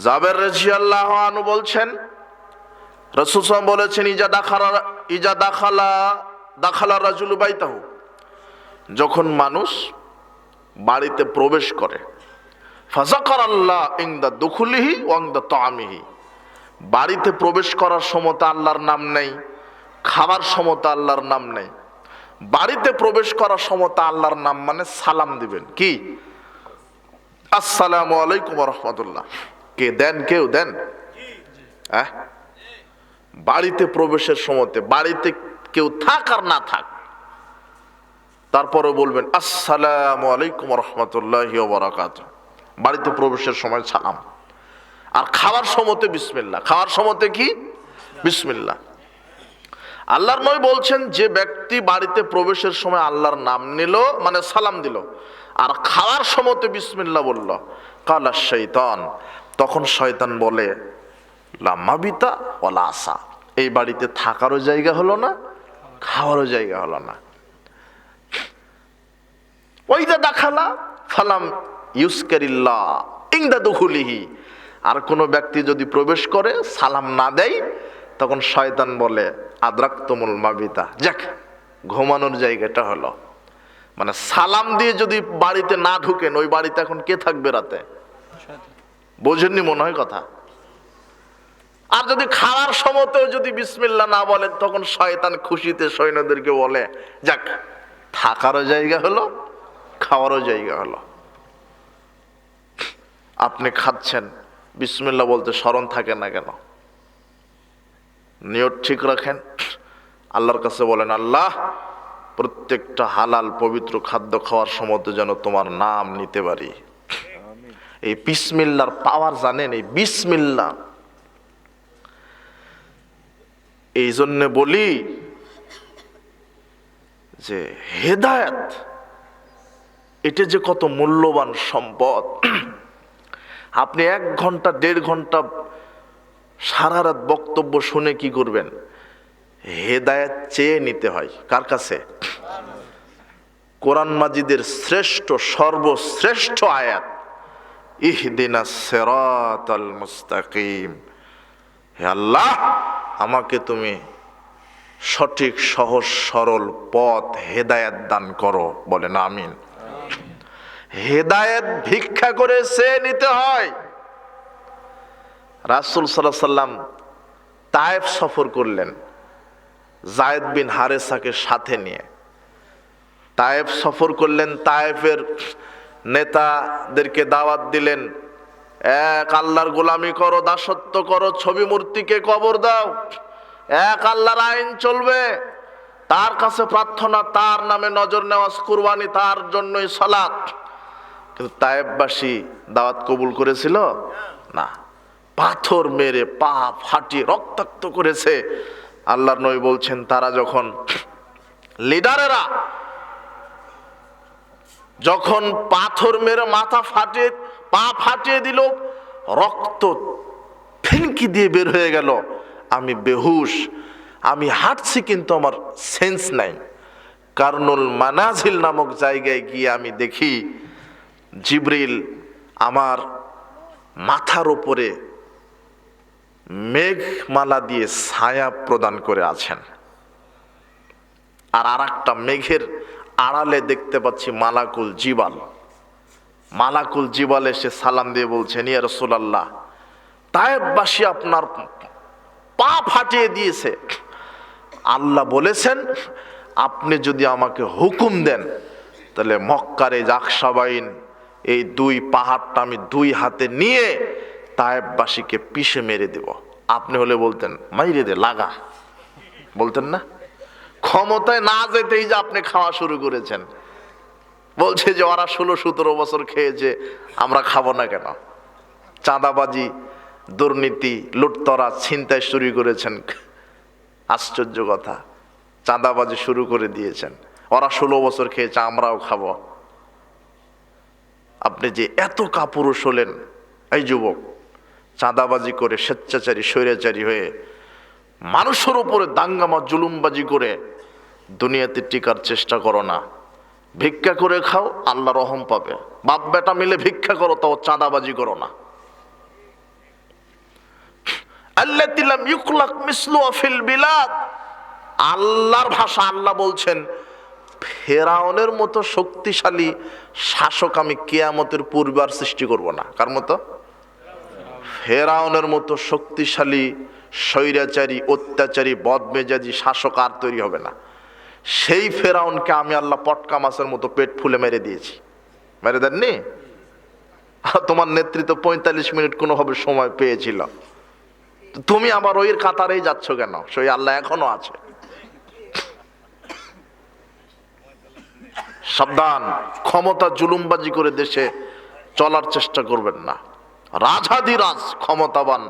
জাবের রাদিয়াল্লাহু আনহু বলছেন রাসূল সাল্লাল্লাহু আলাইহি ওয়াসাল্লাম বলেছেন ইজা দাখালা রাজুলু বাইতাহু, যখন মানুষ বাড়িতে প্রবেশ করে, ফাযাকারাল্লাহ ইনদা দুখুলিহি ওয়া ইনদা তাআমিহি, বাড়িতে প্রবেশ করার সময় আল্লাহর নাম নেই, খাবার সময় আল্লাহর নাম নেই। বাড়িতে প্রবেশ করার সময় আল্লাহর নাম মানে সালাম দিবেন। কি? আসসালামু আলাইকুম ওয়া রাহমাতুল্লাহ। কে দেন? কেউ দেন? বাড়িতে প্রবেশের সময়, বাড়িতে কেউ থাক আর না থাক, তারপরে বলবেন আসসালামু আলাইকুম ওয়া রাহমাতুল্লাহি ওয়া বারাকাতুহু। বাড়িতে প্রবেশের সময় সালাম। আর খাওয়ার সময় বিসমিল্লাহ। খাওয়ার সময় কি? বিসমিল্লাহ। আল্লাহর নবী বলছেন যে ব্যক্তি বাড়িতে প্রবেশের সময় আল্লাহর নাম নিল, মানে সালাম দিল, আর খাওয়ার সময় বিসমিল্লাহ বলল, কালা শয়তান, তখন শয়তান বলে লামাবিতা ওয়ালা আসা, এই বাড়িতে থাকারও জায়গা হলো না, খাওয়ারও জায়গা হলো না। ওইদা দাখালা ফালাম ইউসকারিল্লাহ ইনদা দুখুলিহি, আর কোনো ব্যক্তি যদি প্রবেশ করে সালাম না দেয়, তখন শয়তান বলে আদরাকতুমুল মাবিতা, যাক ঘুমানোর জায়গাটা হলো। মানে সালাম দিয়ে যদি বাড়িতে না ঢুকেন, ওই বাড়িতে এখন কে থাকবে রাতে? বোঝেননি মনে হয় কথা। আর যদি খাওয়ার সময়তেও যদি বিসমিল্লাহ না বলেন, তখন শয়তান খুশিতে সৈন্যদেরকে বলে যাক থাকারও জায়গা হলো, খাওয়ারও জায়গা হলো। আপনি খাচ্ছেন, বিসমিল্লাহ বলতে স্মরণ থাকে না কেন? নিয়ত ঠিক রাখেন, আল্লাহর কাছে বলেন আল্লাহ প্রত্যেকটা হালাল পবিত্র খাদ্য খাওয়ার সময় যেন তোমার নাম নিতে পারি। এই বিসমিল্লাহর পাওয়ার জানেন? এই বিসমিল্লাহ, এই জন্য বলি যে হেদায়েত এটা যে কত মূল্যবান সম্পদ। আপনি 1 ঘন্টা 1.5 ঘন্টা সারা রাত বক্তব্য শুনে কি করবেন? হেদায়েত চেয়ে নিতে হয় কার কাছে? কোরআন মাজিদের শ্রেষ্ঠ সর্বশ্রেষ্ঠ আয়াত ইহদিনাস সিরাতাল মুস্তাকিম। হে আল্লাহ, আমাকে তুমি সঠিক সহজ সরল পথ হেদায়েত দান করো, বলেন আমিন। হেদায়েত ভিক্ষা করে চেয়ে নিতে হয়। রাসূল সাল্লাল্লাহু আলাইহি সাল্লাম তায়েফ সফর করলেন যায়েদ বিন হারেসাকে সাথে নিয়ে। তায়েফ সফর করলেন, তায়েফের নেতাদেরকে দাওয়াত দিলেন, এক আল্লাহর গোলামি করো, দাসত্ব করো, ছবি মূর্তিকে কবর দাও, এক আল্লাহর আইন চলবে, তার কাছে প্রার্থনা, তার নামে নজর নেওয়াজ, কুরবানি, তার জন্যই সালাত। কিন্তু তায়েফবাসী দাওয়াত কবুল করেছিল না, পাথর মেরে পা ফাটিয়ে রক্তাক্ত করেছে। আল্লাহর নবী বলছেন, তারা যখন লিডারেরা যখন পাথর মেরে মাথা ফাটিয়ে পা ফাটিয়ে দিল, রক্ত ফিনকি দিয়ে বের হয়ে গেল, আমি বেহুশ, আমি হাঁটছি কিন্তু আমার সেন্স নাই। কারনুল মানাজিল নামক জায়গায় গিয়ে আমি দেখি জিবরিল আমার মাথার উপরে মেঘমালা দিয়ে ছায়া প্রদান করে আছেন, আর আরেকটা মেঘের আড়ালে দেখতে পাচ্ছি মালাকুল জিবাল। মালাকুল জিবাল এসে সালাম দিয়ে বলছেন, ইয়া রাসূলুল্লাহ, তায়েফবাসী আপনার পা ফাটিয়ে দিয়েছে, আল্লাহ বলেছেন আপনি যদি আমাকে হুকুম দেন তাহলে মক্কার এই আকসাবাইন, এই 2 পাহাড়টা আমি 2 হাতে নিয়ে তায়েফবাসীকে পিষে মেরে দেব। আপনি হলে বলতেন মাইরে দে, লাগা, বলতেন না? ক্ষমতায় না যেতেই যে আপনি খাওয়া শুরু করেছেন। বলছে যে ওরা 16-17 বছর খেয়েছে, আমরা খাবো না কেন? চাঁদাবাজি, দুর্নীতি, লুটতরা, ছিনতাই শুরু করেছেন। আশ্চর্য কথা, চাঁদাবাজি শুরু করে দিয়েছেন, ওরা 16 বছর খেয়েছে, আমরাও খাবো। আপনি যে এত কাপুরুষ হলেন, এই যুবক, চাঁদাবাজি করে, স্বেচ্ছাচারী, স্বৈরাচারী হয়ে, মানুষের উপরে দাঙ্গামা জুলুমবাজি করে দুনিয়াতে টিকার চেষ্টা করো না। ভিক্ষা করে খাও, আল্লাহ রহম পাবে। বাপ বেটা মিলে ভিক্ষা করো, তাও চাঁদাবাজি করো না। আল্লাতী লাম ইউখলাক মিসলুহা ফিল বিলাদ, আল্লাহর ভাষা, আল্লাহ বলছেন ফেরাউনের মতো শক্তিশালী শাসক আমি কিয়ামতের পূর্বে আর সৃষ্টি করব না। কার মতো? ফেরাউনের মতো শক্তিশালী স্বৈরাচারী, অত্যাচারী, বদমেজাজি শাসক আর তৈরি হবে না। সেই ফেরাউনকে আমি আল্লাহ পটকা মাছের মতো পেট ফুলে মেরে দিয়েছি। মেরে দেননি? তোমার নেতৃত্ব 45 মিনিট কোনোভাবে সময় পেয়েছিল, তুমি আবার ওই কাতারেই যাচ্ছ কেন? সেই আল্লাহ এখনো আছে। সাবধান, ক্ষমতা জুলুমবাজি করে দেশে চলার চেষ্টা করবেন না। রাজাধিরাজ ক্ষমতাবান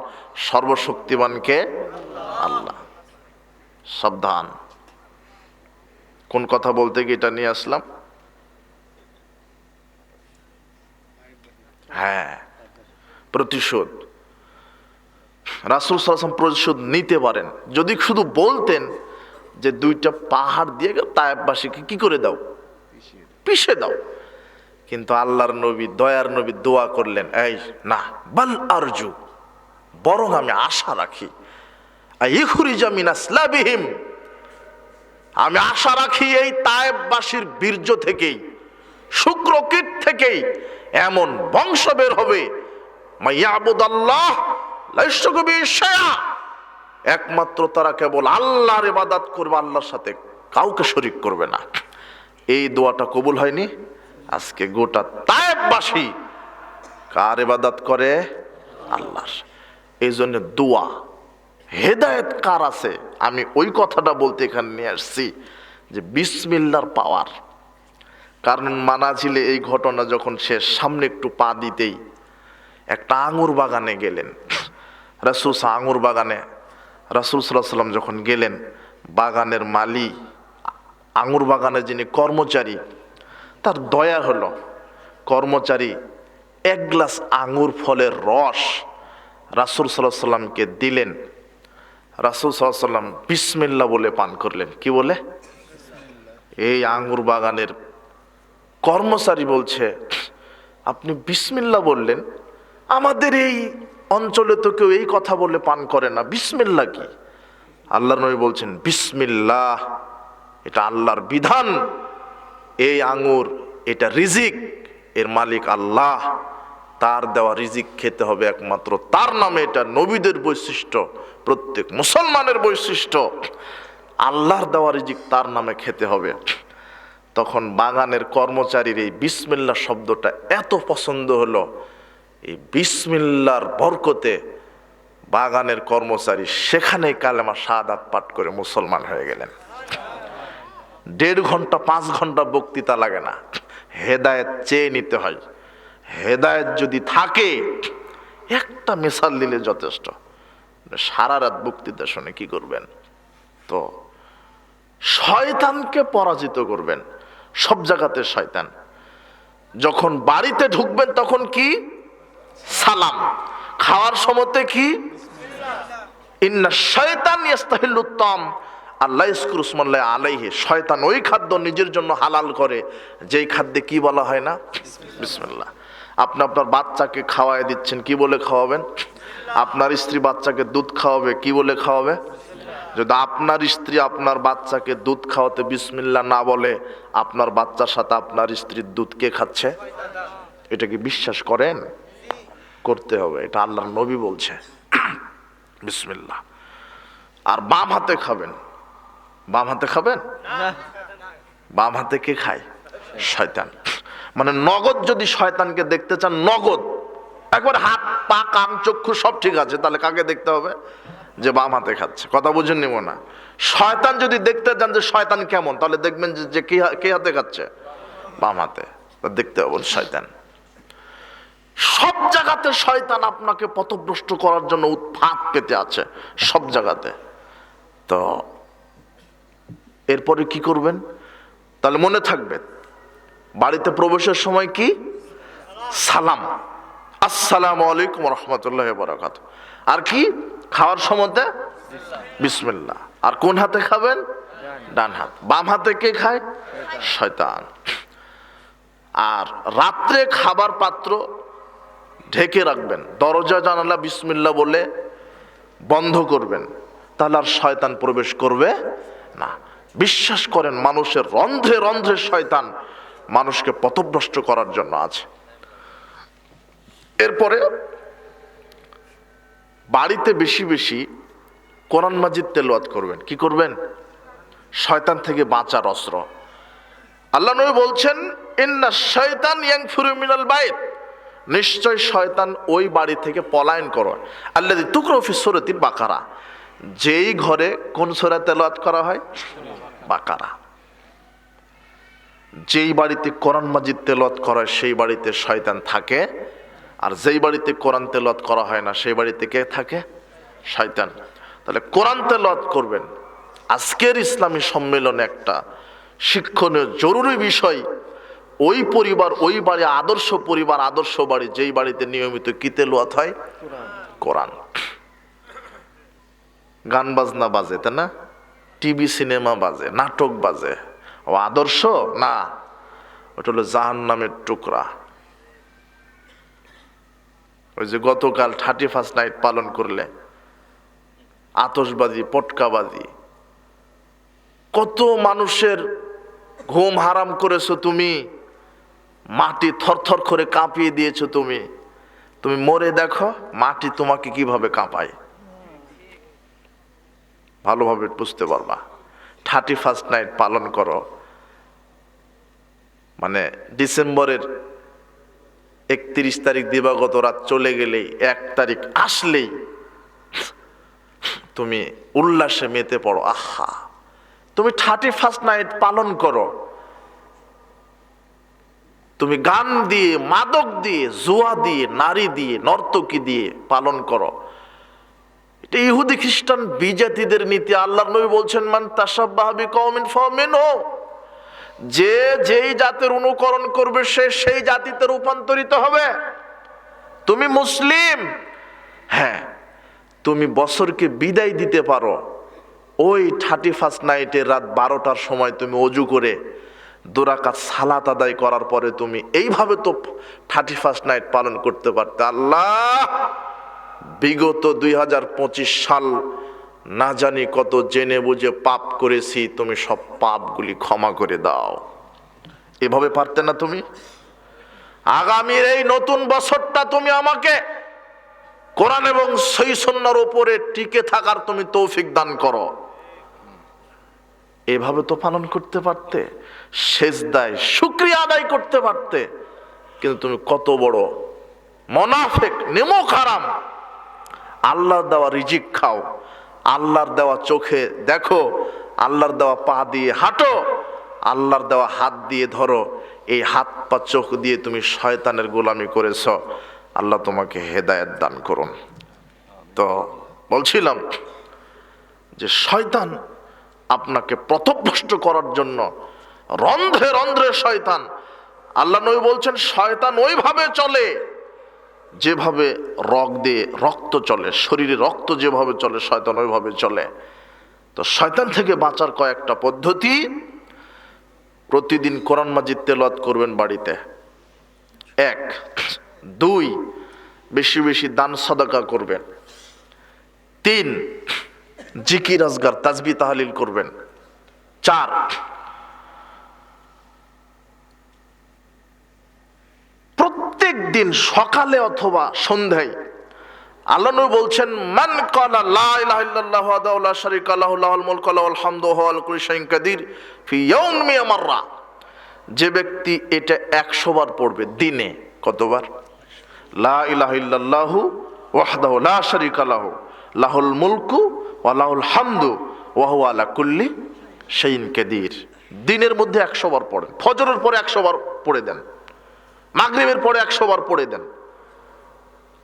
সর্বশক্তিমানকে আল্লাহ। সাবধান। কোন কথা বলতে গিয়ে এটা নিয়ে আসলাম? হ্যাঁ, প্রতিশোধ। রাসূল সাল্লাল্লাহু আলাইহি ওয়াসাল্লাম প্রতিশোধ নিতে পারেন যদি শুধু বলতেন যে 2টা পাহাড় দিয়ে তায়েফবাসীকে কি করে দাও, পিষে দাও। কিন্তু আল্লাহর নবী, দয়ার নবী দোয়া করলেন, এই না, বাল আরজু, বরং আমি আশা রাখি, আইখুরিজা মিন আসলাবিহিম, আমি আশা রাখি এই তায়েফবাসীর বীর্য থেকেই, শুক্রকীট থেকেই এমন বংশ বের হবে, মাইয়াবুদাল্লাহ লা ইউশরিকু বিহি শাইআ, একমাত্র তারা কেবল আল্লাহর ইবাদত করবে, আল্লাহর সাথে কাউকে শরীক করবে না। এই দোয়াটা কবুল হয়নি। আজকে গোটা তায়েফবাসী কার ইবাদত করে? আল্লাহর। এই জন্য দোয়া, হেদায়েত কার আছে, আমি ওই কথাটা বলতে এখানে নিয়ে আসছি যে বিসমিল্লাহর পাওয়ার। কারণ মানাজিলে এই ঘটনা যখন শেষ, সামনে একটু পা দিতেই একটা আঙুর বাগানে গেলেন রাসূল। আঙুর বাগানে রাসূল সাল্লাল্লাহু আলাইহি ওয়াসাল্লাম যখন গেলেন, বাগানের মালি, আঙুর বাগানের যিনি কর্মচারী, তার দয়া হলো, কর্মচারী এক গ্লাস আঙুর ফলের রস রাসূল সাল্লাল্লাহু আলাইহি সাল্লামকে দিলেন। রাসূল সাল্লাল্লাহু আলাইহি সাল্লাম বিসমিল্লাহ বলে পান করলেন। কি বলে? এই আঙ্গুর বাগানের কর্মচারী বলছে, আপনি বিসমিল্লাহ বললেন, আমাদের এই অঞ্চলে তো কেউ এই কথা বলে পান করে না, বিসমিল্লাহ কি? আল্লাহর নবী বলছেন, বিসমিল্লাহ এটা আল্লাহর বিধান, এই আঙ্গুর এটা রিজিক, এর মালিক আল্লাহ, তার দেওয়া রিজিক খেতে হবে একমাত্র তার নামে। এটা নবীদের বৈশিষ্ট্য, প্রত্যেক মুসলমানের বৈশিষ্ট্য, আল্লাহর দেওয়া রিজিক তার নামে খেতে হবে। তখন বাগানের কর্মচারীর এই বিসমিল্লাহ শব্দটা এত পছন্দ হলো, এই বিসমিল্লাহর বরকতে বাগানের কর্মচারী সেখানেই কালেমা শাহাদাত পাঠ করে মুসলমান হয়ে গেলেন। 1.5 ঘন্টা 5 ঘন্টা বক্তৃতা লাগে না, হেদায়েত চেয়ে নিতে হয়। হেদায়েত যদি থাকে, একটা মিসাল দিলে যথেষ্ট। সারা রাত বক্তৃতা শুনে কি করবেন? তো শয়তানকে পরাজিত করবেন। সব জায়গাতে শয়তান। যখন বাড়িতে ঢুকবেন তখন কি? সালাম। খাওয়ার সময়তে কি? ইন্না শয়তান ইস্তাহিল্লুত তাম আল্লাহ ইয়াজকুরু ইসমাল্লাহি আলাইহি। শয়তান ওই খাদ্য নিজের জন্য হালাল করে যেই খাদ্যে কি বলা হয় না? বিসমিল্লাহ। আপনি আপনার বাচ্চাকে খাওয়াই দিচ্ছেন, কি বলে খাওয়াবেন? আপনার স্ত্রী বাচ্চাকে দুধ খাওয়াবে, কি বলে খাওয়াবে? যদি আপনার স্ত্রী আপনার বাচ্চাকে দুধ খাওয়াতে বিসমিল্লাহ না বলে, আপনার বাচ্চার সাথে আপনার স্ত্রীর দুধ কে খাচ্ছে? এটা কি বিশ্বাস করেন? করতে হবে, এটা আল্লাহর নবী বলছে। বিসমিল্লাহ। আর বাম হাতে খাবেন। বাম হাতে খাবেন? বাম হাতে কে খায়? শয়তান। মানে নগদ যদি শয়তানকে দেখতে চান, নগদ একবার হাত পা কান চক্ষু সব ঠিক আছে, তাহলে কাকে দেখতে হবে? যে বাম হাতে খাচ্ছে। কথা বুঝেন নিব না। শয়তান যদি দেখতে চান যে শয়তান কেমন, তাহলে দেখবেন যে কে হাতে খাচ্ছে? বাম হাতে। দেখতে হবে শয়তান। সব জায়গাতে শয়তান আপনাকে পথভ্রষ্ট করার জন্য উৎপাত পেতে আছে, সব জায়গাতে। তো এরপরে কি করবেন? তাহলে মনে থাকবে, বাড়িতে প্রবেশের সময় কি? সালাম, আসসালামু আলাইকুম ওয়া রাহমাতুল্লাহি ওয়া বারাকাতুহু। আর কি? খাওয়ার সময়তে বিসমিল্লাহ। আর কোন হাতে খাবেন? ডান হাত। বাম হাতে কে খায়? শয়তান। আর রাত্রে খাবার পাত্র ঢেকে রাখবেন, দরজা জানালা বিসমিল্লাহ বলে বন্ধ করবেন, তাহলে আর শয়তান প্রবেশ করবে না। বিশ্বাস করেন, মানুষের রন্ধ্রে রন্ধ্রে শয়তান মানুষকে পথভ্রষ্ট করার জন্য আছে। এরপরে বাড়িতে বেশি বেশি কোরআন মাজিদ তেলাওয়াত করবেন। কি করবেন? শয়তান থেকে বাঁচার অস্ত্র। আল্লাহ নবী বলছেন, ইন্না শাইতান ইয়ানফিরু মিনাল বাইত, নিশ্চয় শয়তান ওই বাড়ি থেকে পলায়ন করে। আল্লাযী তুকরাউ ফি সূরাতিল বাকারা, যেই ঘরে কোন সূরা তেলাওয়াত করা হয়? বাকারা। যেই বাড়িতে কোরআন মাজিদ তেলাওয়াত করা হয় সেই বাড়িতে শয়তান থাকে, আর যেই বাড়িতে কোরআন তেলাওয়াত করা হয় না সেই বাড়িতে কে থাকে? শয়তান। তাহলে কোরআন তেলাওয়াত করবেন। আজকের ইসলামী সম্মেলনে একটা শিক্ষণীয় জরুরি বিষয়, ওই পরিবার, ওই বাড়ি আদর্শ পরিবার, আদর্শ বাড়ি, যেই বাড়িতে নিয়মিত কি তেলাওয়াত হয়? কোরআন। গান বাজনা বাজে, তাই না? টিভি সিনেমা বাজে, নাটক বাজে, ও আদর্শ না, ওটা হলো জাহান্নামের টুকরা। ওই যে গতকাল 31st নাইট পালন করলে আতশবাজি, পটকাবাজি, কত মানুষের ঘুম হারাম করেছো তুমি, মাটি থরথর করে কাঁপিয়ে দিয়েছো তুমি। তুমি মরে দেখো মাটি তোমাকে কিভাবে কাঁপায়, ভালোভাবে বুঝতে পারবা। 31st নাইট পালন করো, মানে ডিসেম্বরের 31 তারিখ দিবাগত রাত চলে গেলেই 1 তারিখ আসলেই তুমি উল্লাসে মেতে পড়ো। আহা, তুমি 31st নাইট পালন করো, তুমি গান দিয়ে, মাদক দিয়ে, জুয়া দিয়ে, নারী দিয়ে, নর্তকী দিয়ে পালন করো। এটা ইহুদি খ্রিস্টান বিজাতিদের নীতি। আল্লাহর নবী বলছেন, মান তাশাব্বাহা বিকওমিন ফামিনহু, যে যেই জাতের অনুকরণ করবে সে সেই জাতিতে রূপান্তরিত হবে। তুমি মুসলিম, হ্যাঁ, তুমি বছরকে বিদায় দিতে পারো ওই 31 নাইটের রাত 12টার সময় তুমি অজু করে 2 রাকাত সালাত আদায় করার পরে তুমি এইভাবে তো 31 নাইট পালন করতে পারতে। আল্লাহ, বিগত 2025 সাল না জানি কত জেনে বুঝে পাপ করেছি, তুমি সব পাপগুলি ক্ষমা করে দাও। এভাবে পারতে না তুমি? আগামীর এই নতুন বছরটা তুমি আমাকে কোরআন এবং সহিহ সুন্নাহর উপরে টিকে থাকার তুমি তৌফিক দান করো। এভাবে তো পালন করতে পারতে, সেজদায় শুকরিয়া আদায় করতে পারতে। কিন্তু তুমি কত বড় মুনাফিক, নেমো খারাম। আল্লাহর দেওয়া রিজিক খাও, আল্লাহর দেওয়া চোখে দেখো, আল্লাহর দেওয়া পা দিয়ে হাঁটো, আল্লাহর দেওয়া হাত দিয়ে ধরো। এই হাত পা চোখ দিয়ে তুমি শয়তানের গোলামি করেছ। আল্লাহ তোমাকে হেদায়েত দান করুন। তো বলছিলাম যে শয়তান আপনাকে পথভ্রষ্ট করার জন্য রন্ধ্রে রন্ধ্রে শয়তান। আল্লাহ নবী বলছেন শয়তান ওইভাবে চলে যেভাবে রক্ত চলে, শরীরে রক্ত যেভাবে চলে শয়তান ওইভাবে চলে। তো শয়তান থেকে বাঁচার কয়েকটা পদ্ধতি: প্রতিদিন কোরআন মাজিদ তেলাওয়াত করবেন বাড়িতে, 1। 2, বেশি বেশি দান সাদাকা করবেন। 3, জিকির আজগার তাসবিহ তাহলিল করবেন। 4, প্রত্যেক দিন সকালে অথবা সন্ধ্যায় আল্লাহ নবী বলছেন মান ক্বালা লা ইলাহা ইল্লাল্লাহু ওয়াহদাহু লা শারীকা লাহু লাহুল মুলকু ওয়া লাহুল হামদু ওয়া হুয়া আলা কুল্লি শাইইন কাদির ফি ইয়াউমিন মিয়া মাররা। যে ব্যক্তি এটা 100 বার পড়বে দিনে, কতবার? লা ইলাহা ইল্লাল্লাহু ওয়াহদাহু লা শারীকা লাহু লাহুল মুলকু ওয়া লাহুল হামদু ওয়া হুয়া আলা কুল্লি শাইইন কাদির। দিনের মধ্যে 100 বার পড়েন। ফজরের পরে 100 বার পড়ে দেন, মাগরিবের পরে 100 বার পড়ে দেন।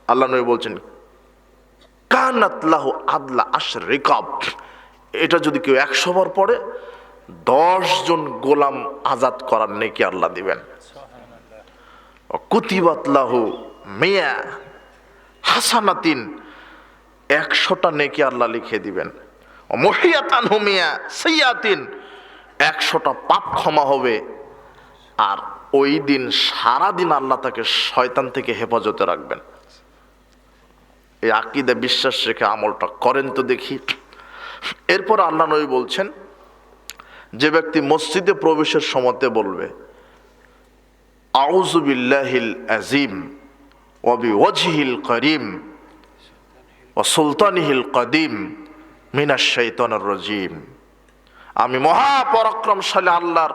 আল্লাহ নবী বলছেন কানাত লাহু আদলা আশর রিকাব। এটা যদি কেউ 100 বার পড়ে 10 জন গোলাম আজাদ করার নেকি আল্লাহ দিবেন। কুতিবাত লাহু মিয়া হাসানাতিন, 100টা নেকি আল্লাহ লিখে দিবেন। মুহিয়াত আনহু মিয়া সাইয়াতিন, 100টা পাপ ক্ষমা হবে। আর ওই দিন সারাদিন আল্লাহ তাকে শয়তান থেকে হেফাজতে রাখবেন। এই আকীদা বিশ্বাস রেখে আমলটা করেন তো দেখি। এরপর আল্লাহ নবী বলছেন যে ব্যক্তি মসজিদে প্রবেশের সময়তে বলবে আউযু বিল্লাহিল আযীম ওয়া বিওয়াজহিল কারীম ওয়া সুলতানিহিল কাদীম মিনাশ শাইতানির রাজীম, আমি মহাপরাক্রমশালী আল্লাহর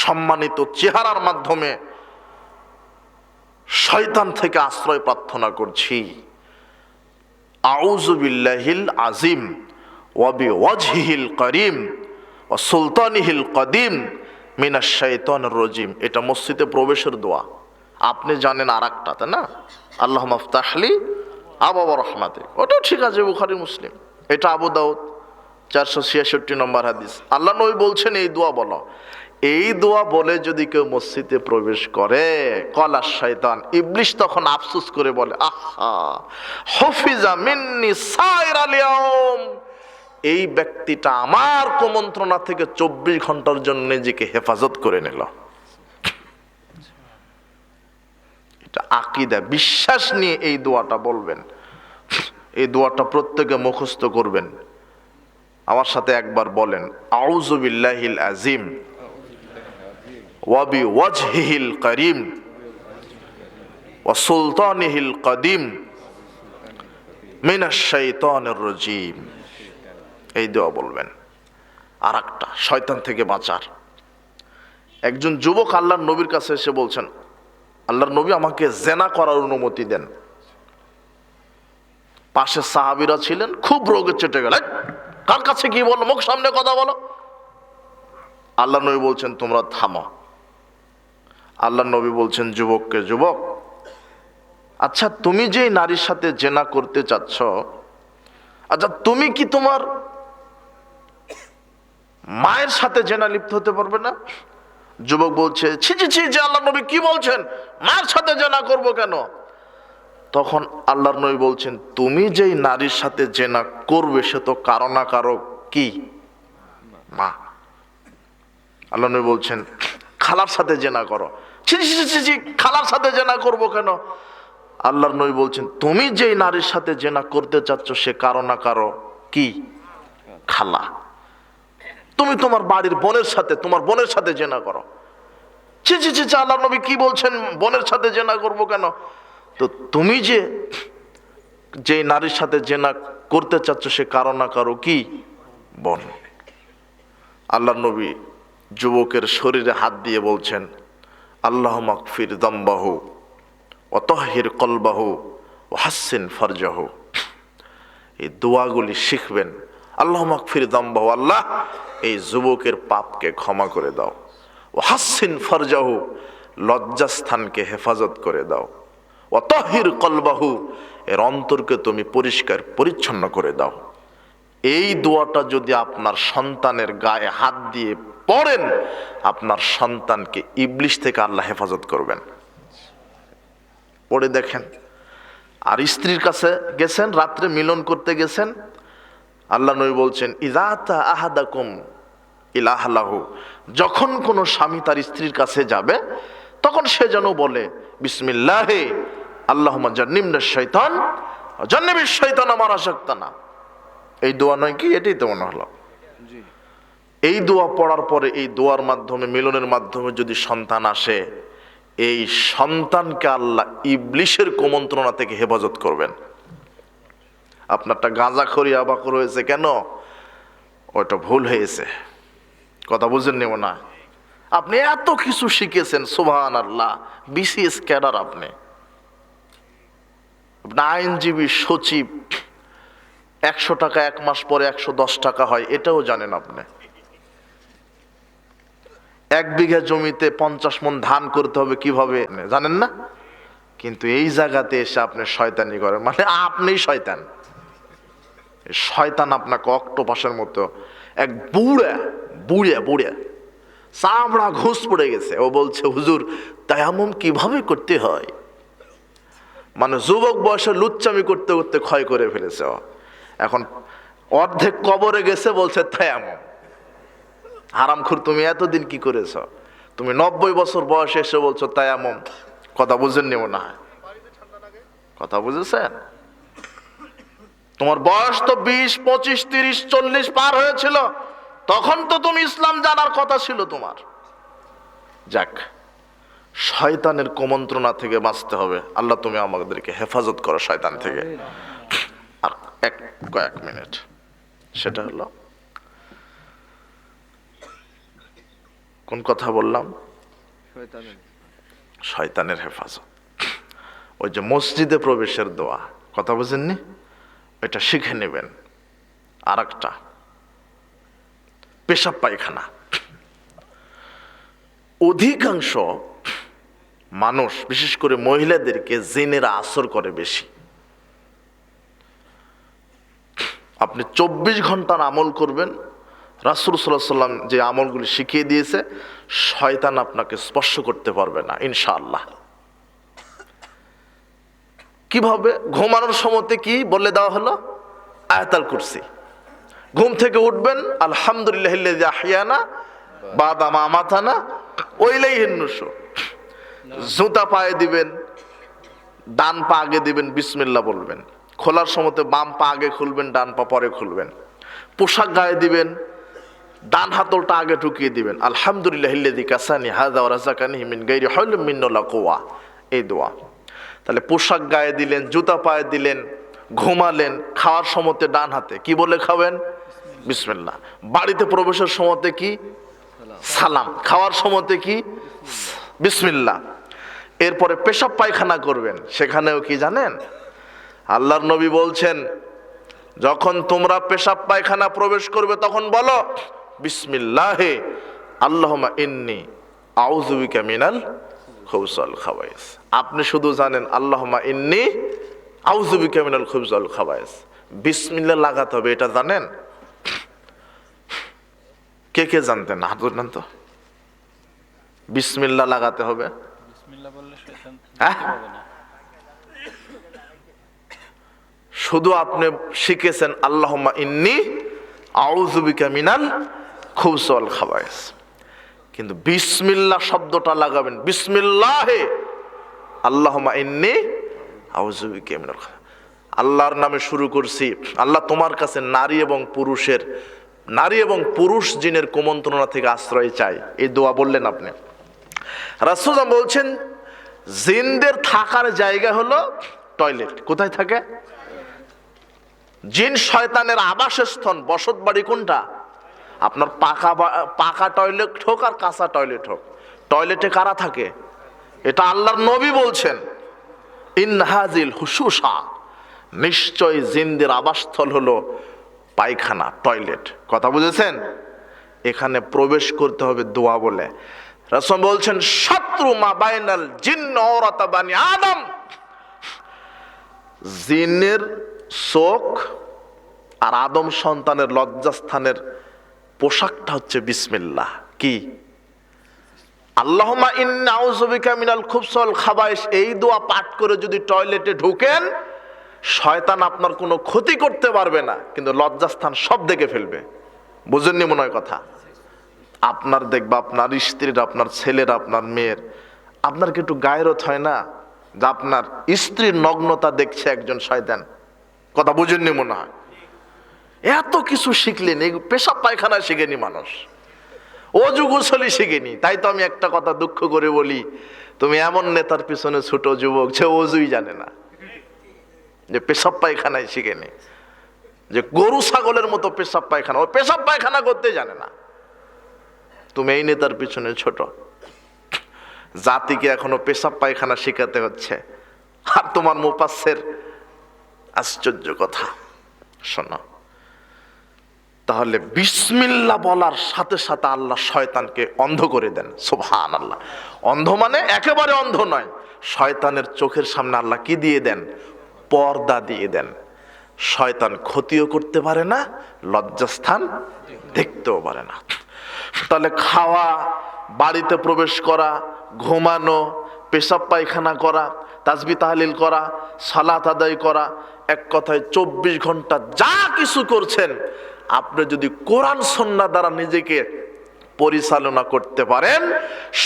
সম্মানিত চেহারার মাধ্যমে শয়তান থেকে আশ্রয় প্রার্থনা করছি। আউযু বিল্লাহিল আযীম ওয়া বিওয়াজহিল কারীম ওয়া সুলতানিহিল কাদীম মিনাশ শাইতানির রাজীম। এটা মসজিদে প্রবেশের দোয়া। আপনি জানেন আরেকটা, তাই না? আল্লাহুম্মা ইফতাহলি আবওয়াব রাহমাতিক, ওটাও ঠিক আছে, বুখারী মুসলিম। এটা আবু দাউদ 466 নম্বর হাদিস। আল্লাহ নবী বলছেন এই দোয়া বলো। এই দোয়া বলে যদি কেউ মসজিদে প্রবেশ করে কলা শয়তান, ইবলিশ তখন আফসোস করে বলে আহা হাফিজা মিন্নি সাইরাল ইয়াউম, এই ব্যক্তিটা আমার কুমন্ত্রণা থেকে 24 ঘন্টার জন্য নিজেকে হেফাজত করে নিল। এটা আকীদা বিশ্বাস নিয়ে এই দোয়াটা বলবেন। এই দোয়াটা প্রত্যেকে মুখস্থ করবেন। আমার সাথে একবার বলেন আউযু বিল্লাহিল আযীম ওয়া বিওয়াজহিল কারীম ওয়া সুলতানিহিল কাদীম মিনাশ শাইতানির রাজীম। এই দোয়া বলবেন। আরেকটা শয়তান থেকে বাঁচার, একজন যুবক আল্লাহর নবীর কাছে এসে বলছেন আল্লাহর নবী আমাকে জেনা করার অনুমতি দেন। পাশে সাহাবীরা ছিলেন, খুব রোগে চেটে গেল, কার কাছে কি বলো, মুখ সামনে কথা বলো। আল্লাহ নবী বলছেন তোমরা থামো। আল্লাহ নবী বলছেন যুবককে, যুবক আচ্ছা তুমি যে নারীর সাথে জেনা করতে চাচ্ছ, আচ্ছা তুমি কি তোমার মায়ের সাথে জেনা লিপ্ত হতে পারবে না? যুবক বলছে, ছি ছি ছি ছি, আল্লাহর নবী কি বলছেন, মার সাথে জেনা করব কেন? তখন আল্লাহর নবী বলছেন, তুমি যেই নারীর সাথে জেনা করবে সে তো কারো না কারো কি মা। আল্লাহর নবী বলছেন, খালার সাথে জেনা করো। ছি ছি ছি ছি, খালার সাথে জেনা করব কেন? আল্লাহর নবী বলছেন, তুমি যেই নারীর সাথে জেনা করতে চাচ্ছ সে কারো না কারো কি খালা। তুমি তোমার বাড়ির বোনের সাথে, তোমার বোনের সাথে জেনা করো। ছি ছি ছি, আল্লাহর নবী কি বলছেন, বোনের সাথে জেনা করব কেন? তো তুমি যে নারীর সাথে জেনা করতে চাচ্ছ সে কারো না কারো কি বোন। আল্লাহর নবী যুবকের শরীরে হাত দিয়ে বলছেন, আল্লাহুম্মা গফির যামবাহু ওয়া তাহহির কলবাহু ওয়া হাসসিন ফারজাহু। এই দোয়াগুলি শিখবেন। আল্লাহুম্মা গফির যামবাহু, আল্লাহ এই যুবকের পাপকে ক্ষমা করে দাও। ওয়া হাসসিন ফারজাহু, লজ্জাস্থানকে হেফাজত করে দাও। ওয়া তাহহির কলবাহু, এর অন্তরকে তুমি পরিষ্কার পরিচ্ছন্ন করে দাও। এই দোয়াটা যদি আপনার সন্তানের গায়ে হাত দিয়ে পড়েন, আপনার সন্তানকে ইবলিশ থেকে আল্লাহ হেফাজত করবেন। পড়ে দেখেন। আর স্ত্রীর কাছে গেছেন, রাত্রে মিলন করতে গেছেন, আল্লাহ নবী বলছেন, ইযাতা আহাদাকুম ইলা আহলিহি, যখন কোনো স্বামী তার স্ত্রীর কাছে যাবে তখন সে যেন বলে, বিসমিল্লাহি আল্লাহুম্মা জান্নিবনা শাইতান ওয়া জান্নিবিশ শাইতানা মা রাযাকতানা। এই দোয়া নয় কি? এটাই তো মনে হলো। এই দোয়া পড়ার পরে, এই দোয়ার মাধ্যমে, মিলনের মাধ্যমে যদি সন্তান আসে, এই সন্তানকে আল্লাহ ইবলিশের কুমন্ত্রণা থেকে হেফাজত করবেন। আপনারটা গাঁজাখড়ি আবাখর হয়েছে কেন? ওইটা ভুল হয়েছে, কথা বুঝেন নেব না। আপনি এত কিছু শিখেছেন, সুবহানাল্লাহ, বিসিএস ক্যাডার, আপনি আইনজীবী, সচিব, 100 টাকা এক মাস পরে 110 টাকা হয়, এটাও জানেন আপনি। 1 বিঘা জমিতে 50 মণ ধান করতে হবে কিভাবে জানেন না? কিন্তু এই জায়গাতে এসে আপনি শয়তানি করেন, মানে আপনিই শয়তান। শয়তান আপনাকে অক্টোপাসের মতো এক বুড়া বুড়া বুড়া চামড়া ঘুষ পড়ে গেছে, ও বলছে, হুজুর তায়াম্মুম কিভাবে করতে হয়। মানে যুবক বয়সে লুচ্চামি করতে করতে ক্ষয় করে ফেলেছে। এখন অর্ধেক কবরে গেছে, বলছে তায়াম্মুম। হারামখোর, তুমি এতদিন কি করেছ? তুমি 90 বছর বয়সে এসে বলছো তায়াম্মুম। কথা বুঝেন নিও না, কথা বুঝেছেন? তোমার বয়স তো 20, 25, 30, 40 পার হয়েছিল, তখন তো তুমি ইসলাম জানার কথা ছিল তোমার। যাক, শয়তানের কুমন্ত্রণা থেকে বাঁচতে হবে। আল্লাহ তুমি আমাদেরকে হেফাজত করো শয়তান থেকে। আর কয়েক মিনিট, সেটা হলো, কোন কথা বললাম? শয়তানের হেফাজত। ওই যে মসজিদে প্রবেশের দোয়া, কথা বুঝেননি? এটা শিখে নেবেন। আর একটা, পেশাব পায়খানা। অধিকাংশ মানুষ, বিশেষ করে মহিলাদেরকে জিনেরা আসর করে বেশি। আপনি 24 ঘন্টার আমল করবেন, রাসূল সাল্লাল্লাহু আলাইহি সাল্লাম যে আমলগুলি শিখিয়ে দিয়েছে, শয়তান আপনাকে স্পর্শ করতে পারবে না ইনশাআল্লাহ। কিভাবে? ঘুমানোর সময়তে কি বলে দেওয়া হলো? আয়াতুল কুরসি। ঘুম থেকে উঠবেন, আলহামদুলিল্লাহিল্লাযী আহইয়ানা বাদা মা আমাতানা ওয়া ইলাইহিন নুশুর। জুতা পায়ে দিবেন, ডান পা আগে দিবেন, বিসমিল্লাহ বলবেন। খোলার সময়তে বাম পা আগে খুলবেন, ডান পা পরে খুলবেন। পোশাক গায়ে দিবেন, ডান হাতলটা আগে ঢুকিয়ে দিবেন, আলহামদুলিল্লাহিল্লাযী কাসানি হাযা ওয়া রাযাকানি মিন গায়রি হাওলিন মিন্নি ওয়ালা কুওয়া। এই দোয়া। তাহলে পোশাক গায়ে দিলেন, জুতা পায়ে দিলেন, ঘুমালেন, খাওয়ার সময়তে ডান হাতে কি বলে খাবেন? বিসমিল্লাহ। বাড়িতে প্রবেশের সময়তে কি? সালাম। খাওয়ার সময়তে কি? বিসমিল্লাহ। এরপরে পেশাব পায়খানা করবেন, সেখানেও কি জানেন? আল্লাহর নবী বলছেন, যখন তোমরা পেশাব পায়খানা প্রবেশ করবে তখন বলো, বিসমিল্লাহে আল্লাহুম্মা ইন্নী আউযু বিকা মিনাল খুবুসি ওয়াল খাবায়েস। আপনি শুধু জানেন আল্লাহুম্মা ইন্নী আউযু বিকা মিনাল খুবুসি ওয়াল খাবায়েস। বিসমিল্লাহ লাগাতে হবে, এটা জানেন? কে কে জানতেন? হাত উঠান তো। বিসমিল্লাহ লাগাতে হবে। বিসমিল্লাহ বললে শয়তান হ্যাঁ? দেখতে পাবে না। শুধু আপনি শিখেছেন আল্লাহুম্মা ইন্নী আউযু বিকা মিনাল খুবুসি ওয়াল খাবায়েস, কিন্তু বিসমিল্লাহ শব্দটা লাগাবেন, বিসমিল্লাহে আল্লাহুম্মা ইন্নী আউযু বিকা মিনাল খাবায়েস। আল্লাহর নামে শুরু করছি, আল্লাহ তোমার কাছে নারী এবং পুরুষ জিনের কুমন্ত্রণা থেকে আশ্রয় চাই। এই দোয়া বললেন আপনি। রাসূল বলছেন জিনদের থাকার জায়গা হলো টয়লেট। কোথায় থাকে? জিন শয়তানের আবাসস্থল, বসত বাড়ি কোনটা? আপনার পাকা টয়লেট হোক আর কাঁচা টয়লেট হোক, টয়লেটে কারা থাকে? এটা আল্লাহর নবী বলছেন, ইনহাজিল হুসুসা, নিশ্চয় জিনদের আবাসস্থল হলো পায়খানা, টয়লেট। কথা বুঝেছেন? এখানে প্রবেশ করতে হবে দোয়া বলে। রাসূল বলছেন শত্রু মা বাইনাল জিন্ন ওরাতা বানি আদম, জিনের চোখ আর আদম সন্তানের লজ্জাস্থানের পোশাকটা হচ্ছে বিসমিল্লাহ। কি? আল্লাহুম্মা ইন্নী আউযু বিকা মিনাল খুবসি ওয়াল খাবায়েস, এই দোয়া পাঠ করে যদি টয়লেটে ঢুকেন, শয়তান আপনার কোনো ক্ষতি করতে পারবে না, কিন্তু লজ্জাস্থান সব দেখে ফেলবে। বুঝেননি মনে হয় কথা? আপনার দেখবা, আপনার স্ত্রীর, আপনার ছেলের, আপনার মেয়ের, আপনার কি একটু গায়রত হয় না যে আপনার স্ত্রীর নগ্নতা দেখছে একজন শয়তান? কথা বুঝেননি মনে হয়? এত কিছু শিখলেন, এই পেশাব পায়খানা শিখেনি মানুষ, অজু গোসলই শিখেনি। তাই তো আমি একটা কথা দুঃখ করে বলি, তুমি এমন নেতার পিছনে ছোট যুবক যে অজুই জানে না, যে পেশাব পায়খানায় শিখেনি, যে গরু ছাগলের মতো পেশাব পায়খানা, ও পেশাব পায়খানা করতে জানে না। তুমি এই নেতার পিছনে ছোট, জাতিকে এখনো পেশাব পায়খানা শিখাতে হচ্ছে, আর তোমার মুফাসসির। আশ্চর্য কথা। শোনো, তাহলে বিসমিল্লাহ বলার সাথে সাথে আল্লাহ শয়তানকে অন্ধ করে দেন। সুবহানাল্লাহ। অন্ধ মানে একেবারে অন্ধ নয়, শয়তানের চোখের সামনে আল্লাহ কি দিয়ে দেন? পর্দা দিয়ে দেন। শয়তান ক্ষতিও করতে পারে না, লজ্জাস্থান দেখতেও পারে না। তাহলে খাওয়া, বাড়িতে প্রবেশ করা, ঘুমানো, পেশাব পায়খানা করা, তাসবিহ তাহলিল করা, সালাত আদায় করা, এক কথায় 24 ঘন্টা যা কিছু করছেন, আপনি যদি কোরআন সুন্নাহ দ্বারা নিজেকে পরিচালনা করতে পারেন,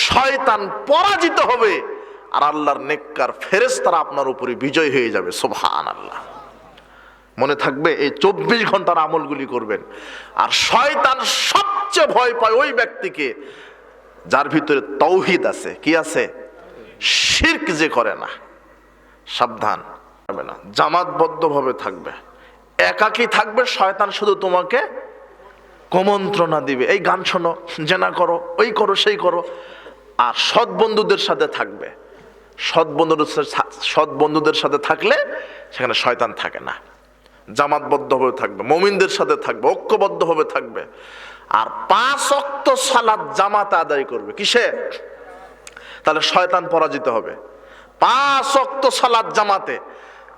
শয়তান পরাজিত হবে আর আল্লাহর নেককার ফেরেশতারা আপনার উপরে বিজয় হয়ে যাবে। সুবহানাল্লাহ। মনে থাকবে, এই 24 ঘন্টার আমলগুলি করবেন। আর শয়তান সবচেয়ে ভয় পায় ওই ব্যক্তিকে যার ভিতরে তাওহীদ আছে। কি আছে? শিরক যে করে না। সাবধান হবে না, জামাতবদ্ধভাবে থাকবে, একাকী থাকবে। শয়তান শুধু তোমাকে কুমন্ত্রণা দিবে, এই গান শোনো, জেনা করো, ওই করো, সেই করো। আর সৎ বন্ধুদের সাথে থাকবে। সৎ বন্ধুদের সাথে থাকলে সেখানে শয়তান থাকে না। জামাতবদ্ধভাবে থাকবে, মুমিনদের সাথে থাকবে, ঐক্যবদ্ধভাবে থাকবে। আর 5 ওয়াক্ত সালাত জামাতে আদায় করবে। কিসে? তাহলে শয়তান পরাজিত হবে। 5 ওয়াক্ত সালাত জামাতে।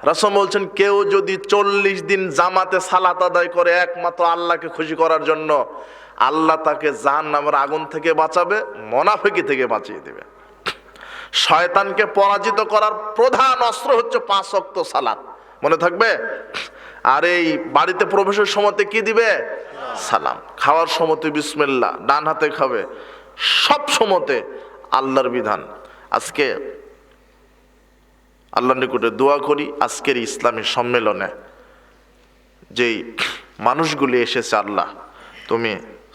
রাসূল বলছেন কেউ যদি 40 দিন জামাতে সালাত আদায় করে একমাত্র আল্লাহকে খুশি করার জন্য, আল্লাহ তাকে জাহান্নামের আগুন থেকে বাঁচাবে, মুনাফিকি থেকে বাঁচিয়ে দেবে। শয়তানকে পরাজিত করার প্রধান অস্ত্র হচ্ছে 5 ওয়াক্ত সালাত। মনে থাকবে? আর এই বাড়িতে প্রবেশের সময়তে কি দিবে? সালাম। খাওয়ার সময়তে বিসমিল্লাহ, ডান হাতে খাবে। সব সময়তে আল্লাহর বিধান। আজকে আল্লাহর নিকটে দোয়া করি, আজকের ইসলামী সম্মেলনে যেই মানুষগুলি এসেছে, আল্লাহ তুমি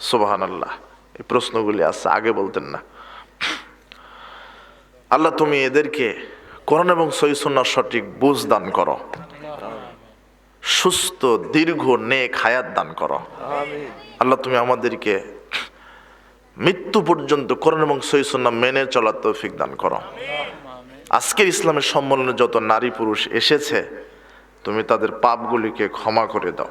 সুবহানাল্লাহ, এই প্রশ্নগুলি আছে, আগে বলতেন না। আল্লাহ তুমি এদেরকে কোরআন এবং সহিহ সুন্নাহর সঠিক বুঝ দান করো, সুস্থ দীর্ঘ নেক হায়াত দান করো। আল্লাহ তুমি আমাদেরকে মৃত্যু পর্যন্ত কোরআন এবং সহিহ সুন্নাহ মেনে চলার তৌফিক দান করো। আজকের ইসলামের সম্মেলনে যত নারী পুরুষ এসেছে, তুমি তাদের পাপগুলিকে ক্ষমা করে দাও।